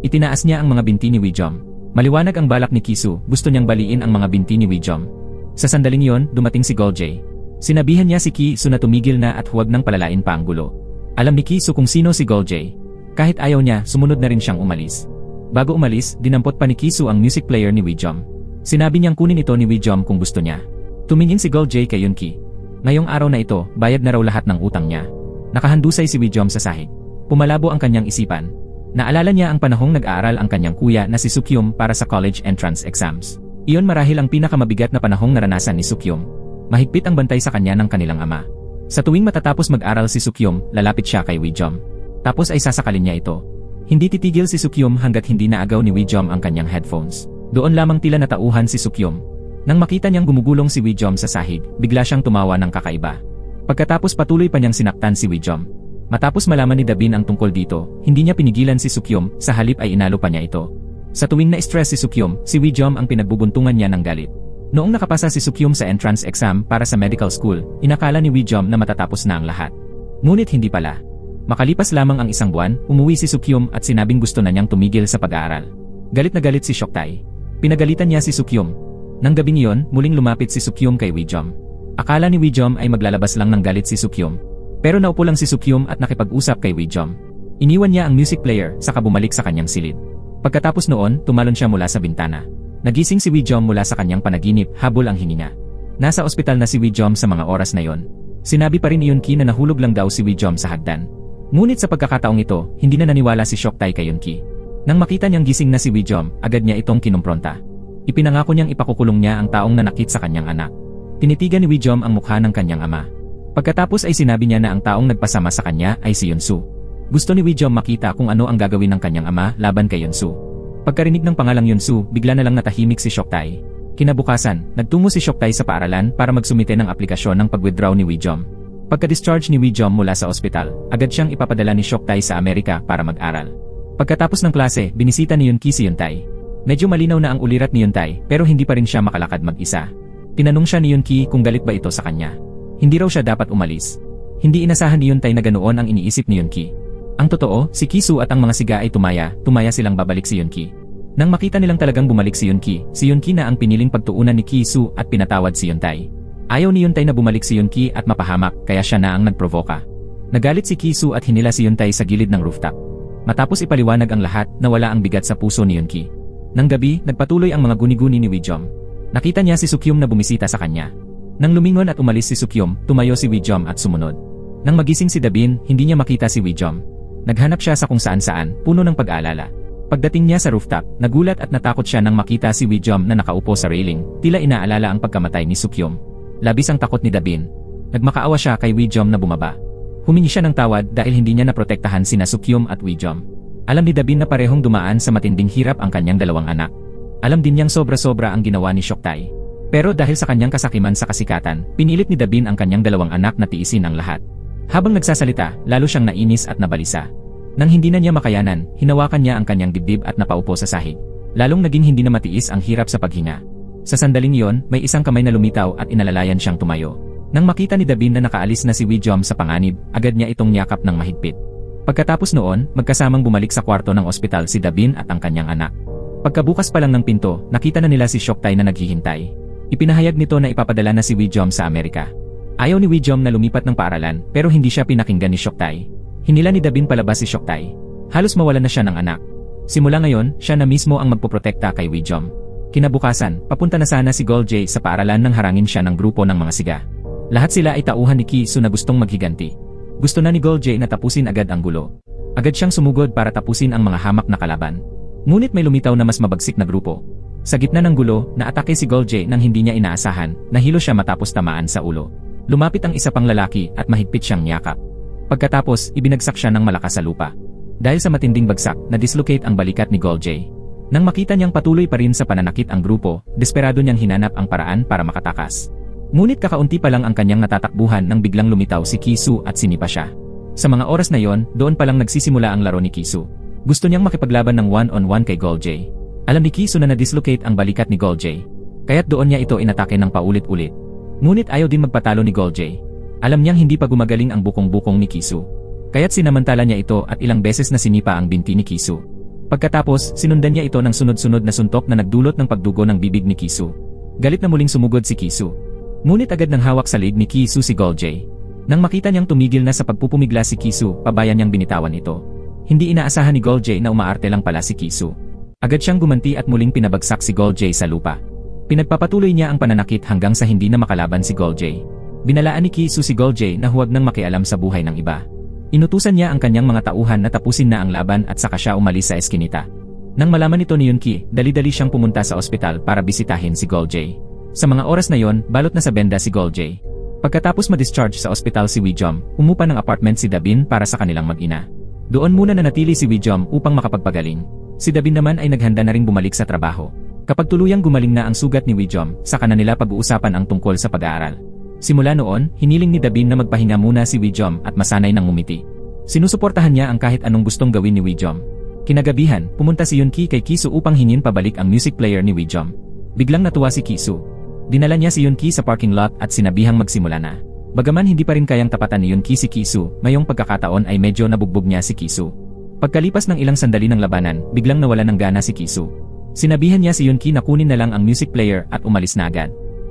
Itinaas niya ang mga binti ni Wijom. Maliwanag ang balak ni Ki-soo, gusto niyang baliin ang mga binti ni Wijom. Sa sandaling yon, dumating si Goljay. Sinabihan niya si Ki-soo na tumigil na at huwag nang palalain pa ang gulo. Alam ni Ki-soo kung sino si Goljay. Kahit ayaw niya, sumunod na rin siyang umalis. Bago umalis, dinampot pa ni Ki-soo ang music player ni Wijom. Sinabi niyang kunin ito ni Wijom kung gusto niya. Tumingin si Goljay kay Yoonki. Ngayong araw na ito, bayad na raw lahat ng utang niya. Nakahandusay si Wijom sa sahig. Pumalabo ang kanyang isipan. Naalala niya ang panahong nag-aaral ang kanyang kuya na si Sukyum para sa college entrance exams. Iyon marahil ang pinakamabigat na panahong naranasan ni Sukyum. Mahigpit ang bantay sa kanya ng kanilang ama. Sa tuwing matatapos mag-aral si Sukyum, lalapit siya kay Wijom. Tapos ay sasakalin niya ito. Hindi titigil si Sukyum hanggat hindi naagaw ni Wijom ang kanyang headphones. Doon lamang tila natauhan si Sukyum. Nang makita niyang gumugulong si Wijom sa sahig, bigla siyang tumawa ng kakaiba. Pagkatapos patuloy pa niyang sinaktan si Wijom. Matapos malaman ni Dabin ang tungkol dito, hindi niya pinigilan si Sukyum, sa halip ay inalo pa niya ito. Sa tuwing na-stress si Sukyum, si Wijom ang pinagbubuntungan niya ng galit. Noong nakapasa si Sukyum sa entrance exam para sa medical school, inakala ni Wijom na matatapos na ang lahat. Ngunit hindi pala. Makalipas lamang ang isang buwan, umuwi si Sukyum at sinabing gusto na niyang tumigil sa pag-aaral. Galit na galit si Shoktay. Pinagalitan niya si Sukyum. Nang gabing iyon, muling lumapit si Sukyum kay Wijom. Akala ni Wijom ay maglalabas lang ng galit si Sukyum. Pero naupo lang si Sukyum at nakipag-usap kay Wijom. Iniwan niya ang music player saka bumalik sa kanyang silid. Pagkatapos noon, tumalon siya mula sa bintana. Nagising si Wijom mula sa kanyang panaginip, habol ang hininga. Nasa ospital na si Wijom sa mga oras na yon. Sinabi pa rin ni Yunki na nahulog lang daw si Wijom sa hagdan. Ngunit sa pagkakataong ito, hindi na naniwala si Shoktae kay Yunki. Nang makita niyang gising na si Wijom, agad niya itong kinumpronta. Ipinangako niyang ipakukulong niya ang taong nanakit sa kanyang anak. Tinitigan ni Wijom ang mukha ng kanyang ama. Pagkatapos ay sinabi niya na ang taong nagpasama sa kanya ay si Yunsu. Gusto ni Wijom makita kung ano ang gagawin ng kanyang ama laban kay Yunsu. Pagkarinig ng pangalang Yunsu, bigla na lang natahimik si Shoktae. Kinabukasan, nagtungo si Shoktae sa paaralan para magsumite ng aplikasyon ng pag-withdraw ni Wijom. Pagka-discharge ni Wijom mula sa ospital, agad siyang ipapadala ni Shoktae sa Amerika para mag-aral. Pagkatapos ng klase, binisita ni Yunki si Yuntay. Medyo malinaw na ang ulirat ni Yuntay, pero hindi pa rin siya makalakad mag-isa. Tinanong siya ni Yunki kung galit ba ito sa kanya. Hindi raw siya dapat umalis. Hindi inasahan ni Yuntay na ganoon ang iniisip ni Yunki. Ang totoo, si Kisu at ang mga siga ay tumaya silang babalik si Yunki. Nang makita nilang talagang bumalik si Yunki na ang piniling pagtuunan ni Kisu at pinatawad si Yuntay. Ayaw ni Yuntay na bumalik si Yunki at mapahamak, kaya siya na ang nagprovoka. Nagalit si Kisu at hinila si Yuntay sa gilid ng rooftop. Matapos ipaliwanag ang lahat, nawala ang bigat sa puso ni Yunki. Nang gabi, nagpatuloy ang mga guni-guni ni Wijom. Nakita niya si Sukyum na bumisita sa kanya. Nang lumingon at umalis si Sukyum, tumayo si Wijom at sumunod. Nang magising si Dabin, hindi niya makita si Wijom. Naghanap siya sa kung saan-saan, puno ng pag-aalala. Pagdating niya sa rooftop, nagulat at natakot siya nang makita si Wijom na nakaupo sa railing, tila inaalala ang pagkamatay ni Sukyum. Labis ang takot ni Dabin. Nagmakaawa siya kay Wijom na bumaba. Humingi siya ng tawad dahil hindi niya naprotektahan sina Sukyum at Wijom. Alam ni Dabin na parehong dumaan sa matinding hirap ang kanyang dalawang anak. Alam din niyang sobra-sobra ang ginawa ni Shoktae. Pero dahil sa kanyang kasakiman sa kasikatan, pinilit ni Dabin ang kanyang dalawang anak na tiisin ang lahat. Habang nagsasalita, lalo siyang nainis at nabalisa. Nang hindi na niya makayanan, hinawakan niya ang kanyang dibdib at napaupo sa sahig. Lalong naging hindi na matiis ang hirap sa paghinga. Sa sandaling iyon, may isang kamay na lumitaw at inalalayan siyang tumayo. Nang makita ni Dabin na nakaalis na si Wijom sa panganib, agad niya itong niyakap ng mahigpit. Pagkatapos noon, magkasamang bumalik sa kwarto ng ospital si Dabin at ang kanyang anak. Pagkabukas pa lang ng pinto, nakita na nila si Shoktae na naghihintay. Ipinahayag nito na ipapadala na si Wijom sa Amerika. Ayaw ni Wijom na lumipat ng paaralan, pero hindi siya pinakinggan ni Shoktae. Hinila ni Dabin palabas si Shoktae. Halos mawalan na siya ng anak. Simula ngayon, siya na mismo ang magpoprotekta kay Wijom. Kinabukasan, papunta na sana si Goldjay sa paaralan nang harangin siya ng grupo ng mga siga. Lahat sila ay tauhan ni Kisu na gustong maghiganti. Gusto na ni Goldjay na tapusin agad ang gulo. Agad siyang sumugod para tapusin ang mga hamak na kalaban. Ngunit may lumitaw na mas mabagsik na grupo. Sa gitna ng gulo, naatake si Goldjay nang hindi niya inaasahan, nahilo siya matapos tamaan sa ulo. Lumapit ang isa pang lalaki at mahigpit siyang niyakap. Pagkatapos, ibinagsak siya ng malakas sa lupa. Dahil sa matinding bagsak, na-dislocate ang balikat ni Goldjay. Nang makita niyang patuloy pa rin sa pananakit ang grupo, desperado niyang hinanap ang paraan para makatakas. Ngunit kakaunti pa lang ang kanyang natatakbuhan nang biglang lumitaw si Kisu at sinipa siya. Sa mga oras na yon, doon pa lang nagsisimula ang laro ni Kisu. Gusto niyang makipaglaban ng one-on-one kay Goldjay. Alam ni Kisu na na-dislocate ang balikat ni Goldjay. Kaya't doon niya ito inatake ng paulit-ulit. Ngunit ayaw din magpatalo ni Goldjay. Alam niyang hindi pa gumagaling ang bukong-bukong ni Kisu. Kaya't sinamantala niya ito at ilang beses na sinipa ang binti ni Kisu. Pagkatapos, sinundan niya ito ng sunod-sunod na suntok na nagdulot ng pagdugo ng bibig ni Kisu. Galit na muling sumugod si Kisu. Ngunit agad nang hawak sa leg ni Kisu si Goldjay. Nang makita niyang tumigil na sa pagpupumigla si Kisu, pabayan niyang binitawan ito. Hindi inaasahan ni Goldjay na umaarte lang pala si Kisu. Agad siyang gumanti at muling pinabagsak si Goldjay sa lupa. Pinagpapatuloy niya ang pananakit hanggang sa hindi na makalaban si Goldjay. Binalaan ni Kisu si Goldjay na huwag nang makialam sa buhay ng iba. Inutusan niya ang kanyang mga tauhan na tapusin na ang laban at saka siya umalis sa eskinita. Nang malaman nito ni Yunki, dali-dali siyang pumunta sa ospital para bisitahin si Goldjay. Sa mga oras na yon, balot na sa benda si Goldjay. Pagkatapos ma-discharge sa ospital si Wijom, umupa ng apartment si Dabin para sa kanilang mag-ina. Doon muna nanatili si Wijom upang makapagpagaling. Si Dabin naman ay naghanda na ring bumalik sa trabaho. Kapag tuluyang gumaling na ang sugat ni Wijom, saka na nila pag-uusapan ang tungkol sa pag-aaral. Simula noon, hiniling ni Dabin na magpahinga muna si Wijom at masanay ng ngumiti. Sinusuportahan niya ang kahit anong gustong gawin ni Wijom. Kinagabihan, pumunta si Yunki kay Kisu upang hingin pabalik ang music player ni Wijom. Biglang natuwa si Kisu. Dinala niya si Yunki sa parking lot at sinabihang magsimula na. Bagaman hindi pa rin kayang tapatan ni Yunki si Kisu, ngayong pagkakataon ay medyo nabugbog niya si Kisu. Pagkalipas ng ilang sandali ng labanan, biglang nawala ng gana si Kisu. Sinabihan niya si Yunki na kunin na lang ang music player at umalis na agad.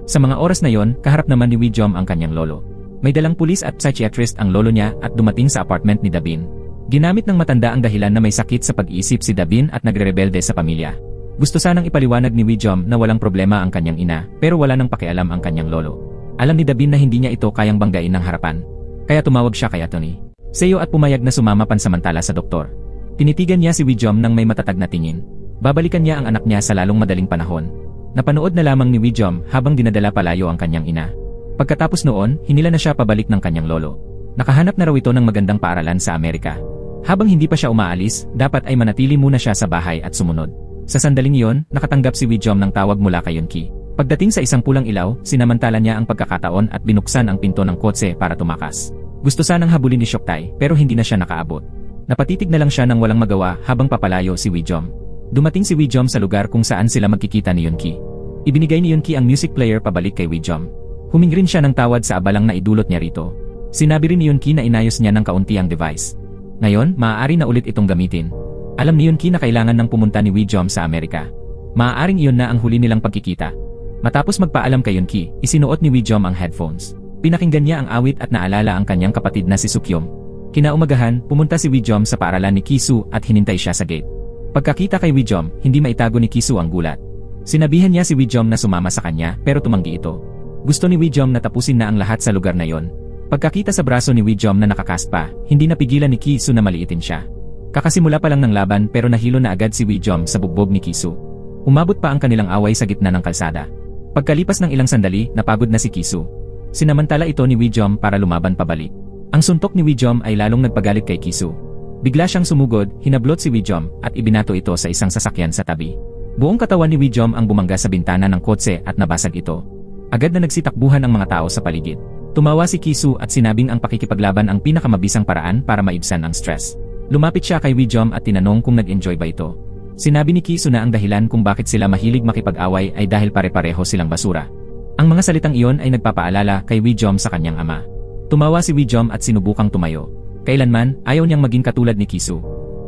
Sa mga oras na yon, kaharap naman ni Wijom ang kanyang lolo. May dalang pulis at psychiatrist ang lolo niya at dumating sa apartment ni Dabin. Ginamit ng matanda ang dahilan na may sakit sa pag-iisip si Dabin at nagre-rebelde sa pamilya. Gusto sanang ipaliwanag ni Wijom na walang problema ang kanyang ina, pero wala nang pakialam ang kanyang lolo. Alam ni Dabin na hindi niya ito kayang banggain ng harapan. Kaya tumawag siya kay Atty. Seo at pumayag na sumama pansamantala sa doktor. Tinitigan niya si Wijom nang may matatag na tingin. Babalikan niya ang anak niya sa lalong madaling panahon. Napanood na lamang ni Wijom habang dinadala palayo ang kanyang ina. Pagkatapos noon, hinila na siya pabalik ng kanyang lolo. Nakahanap na raw ito ng magandang paaralan sa Amerika. Habang hindi pa siya umaalis, dapat ay manatili muna siya sa bahay at sumunod. Sa sandaling iyon, nakatanggap si Wijom ng tawag mula kay Yunki. Pagdating sa isang pulang ilaw, sinamantala niya ang pagkakataon at binuksan ang pinto ng kotse para tumakas. Gusto sanang habulin ni Shoktay pero hindi na siya nakaabot. Napatitig na lang siya nang walang magawa habang papalayo si Wijom. Dumating si Wijom sa lugar kung saan sila magkikita ni Yunki. Ibinigay ni Yunki ang music player pabalik kay Wijom. Humingi rin siya ng tawad sa abalang na idulot niya rito. Sinabi rin ni Yunki na inayos niya ng kaunti ang device. Ngayon, maaari na ulit itong gamitin. Alam ni Yunki na kailangan nang pumunta ni Wijom sa Amerika. Maaaring iyon na ang huli nilang pagkikita. Matapos magpaalam kay Yunki, isinuot ni Wijom ang headphones. Pinakinggan niya ang awit at naalala ang kanyang kapatid na si Sukyom. Kinaumagahan, pumunta si Wijom sa paaralan ni Kisu at hinintay siya sa gate. Pagkakita kay Wijom, hindi maitago ni Kisu ang gulat. Sinabihan niya si Wijom na sumama sa kanya pero tumanggi ito. Gusto ni Wijom na tapusin na ang lahat sa lugar na yon. Pagkakita sa braso ni Wijom na nakakast pa, hindi napigilan ni Kisu na maliitin siya. Kakasimula pa lang ng laban pero nahilo na agad si Wijom sa bugbog ni Kisu. Umabot pa ang kanilang away sa gitna ng kalsada. Pagkalipas ng ilang sandali, napagod na si Kisu. Sinamantala ito ni Wijom para lumaban pabalik. Ang suntok ni Wijom ay lalong nagpagalit kay Kisu. Bigla siyang sumugod, hinablot si Wijom at ibinato ito sa isang sasakyan sa tabi. Buong katawan ni Wijom ang bumangga sa bintana ng kotse at nabasag ito. Agad na nagsitakbuhan ang mga tao sa paligid. Tumawa si Kisu at sinabing ang pakikipaglaban ang pinakamabisang paraan para maibsan ang stress. Lumapit siya kay Wijom at tinanong kung nag-enjoy ba ito. Sinabi ni Kisu na ang dahilan kung bakit sila mahilig makipag-away ay dahil pare-pareho silang basura. Ang mga salitang iyon ay nagpapaalala kay Wijom sa kanyang ama. Tumawa si Wijom at sinubukang tumayo. Kailanman, ayaw niyang maging katulad ni Kisu.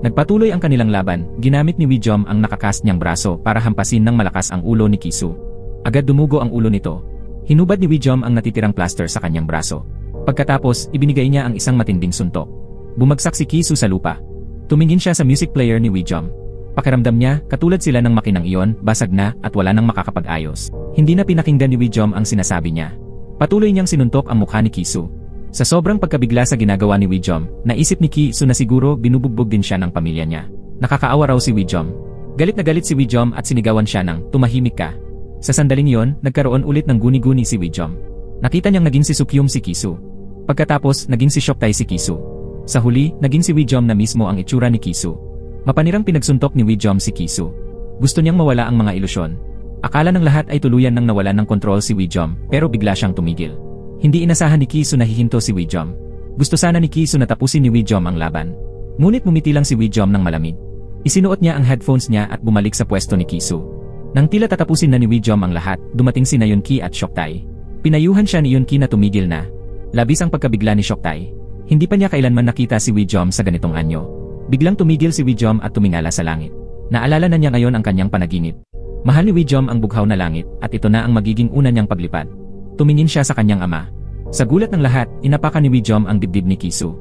Nagpatuloy ang kanilang laban, ginamit ni Wijom ang nakakast niyang braso para hampasin ng malakas ang ulo ni Kisu. Agad dumugo ang ulo nito. Hinubad ni Wijom ang natitirang plaster sa kanyang braso. Pagkatapos, ibinigay niya ang isang matinding suntok. Bumagsak si Kisu sa lupa. Tumingin siya sa music player ni Wijom. Pakiramdam niya, katulad sila ng makinang iyon, basag na at wala nang makakapag-ayos. Hindi na pinakinggan ni Wijom ang sinasabi niya. Patuloy niyang sinuntok ang mukha ni Kisu. Sa sobrang pagkabigla sa ginagawa ni Wijom, naisip ni Kisu na siguro binubugbog din siya ng pamilya niya. Nakakaawa raw si Wijom. Galit na galit si Wijom at sinigawan siya ng, "Tumahimik ka." Sa sandaling yon, nagkaroon ulit ng guni-guni si Wijom. Nakita niyang naging si Sukyum si Kisu. Pagkatapos, naging si Shoktay si Kisu. Sa huli, naging si Wijom na mismo ang itsura ni Kisu. Mapanirang pinagsuntok ni Wijom si Kisu. Gusto niyang mawala ang mga ilusyon. Akala ng lahat ay tuluyan nang nawalan ng kontrol si Wijom, pero bigla siyang tumigil. Hindi inasahan ni Kisu na hihinto si Wijom. Gusto sana ni Kisu na tapusin ni Wijom ang laban. Ngunit mumiti lang si Wijom ng malamig. Isinuot niya ang headphones niya at bumalik sa pwesto ni Kisu. Nang tila tatapusin na ni Wijom ang lahat, dumating sina Yunki at Shoktay. Pinayuhan siya ni Yunki na tumigil na. Labis ang pagkabigla ni Shoktay. Hindi pa niya kailanman nakita si Wijom sa ganitong anyo. Biglang tumigil si Wijom at tumingala sa langit. Naalala na niya ngayon ang kanyang panaginip. Mahal ni Wijom ang bughaw na langit at ito na ang magiging una niyang paglipad. Tumingin siya sa kanyang ama. Sa gulat ng lahat, inapakan ni Wijom ang dibdib ni Kisu.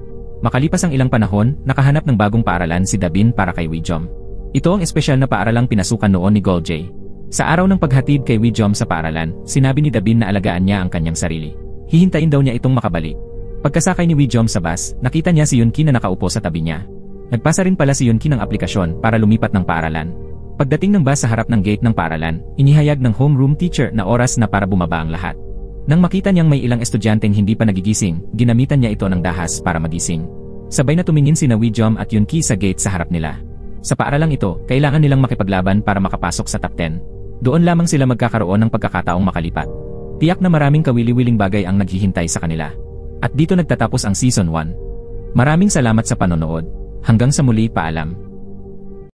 Makalipas ang ilang panahon, nakahanap ng bagong paaralan si Dabin para kay Wijom. Ito ang espesyal na paaralang pinasukan noon ni Goljay. Sa araw ng paghatid kay Wijom sa paaralan, sinabi ni Dabin na alagaan niya ang kanyang sarili. Hihintayin daw niya itong makabalik. Pagkasakay ni Wijom sa bus, nakita niya si Yunki na nakaupo sa tabi niya. Nagpasa rin pala si Yunki ng aplikasyon para lumipat ng paaralan. Pagdating ng bus sa harap ng gate ng paaralan, inihayag ng homeroom teacher na oras na para bumaba ang lahat. Nang makita niyang may ilang estudyanteng hindi pa nagigising, ginamitan niya ito ng dahas para magising. Sabay na tumingin sina Wijom at Yunki sa gate sa harap nila. Sa paaralang ito, kailangan nilang makipaglaban para makapasok sa top 10. Doon lamang sila magkakaroon ng pagkakataong makalipat. Tiyak na maraming kawili-wiling bagay ang naghihintay sa kanila. At dito nagtatapos ang Season 1. Maraming salamat sa panonood. Hanggang sa muli, paalam.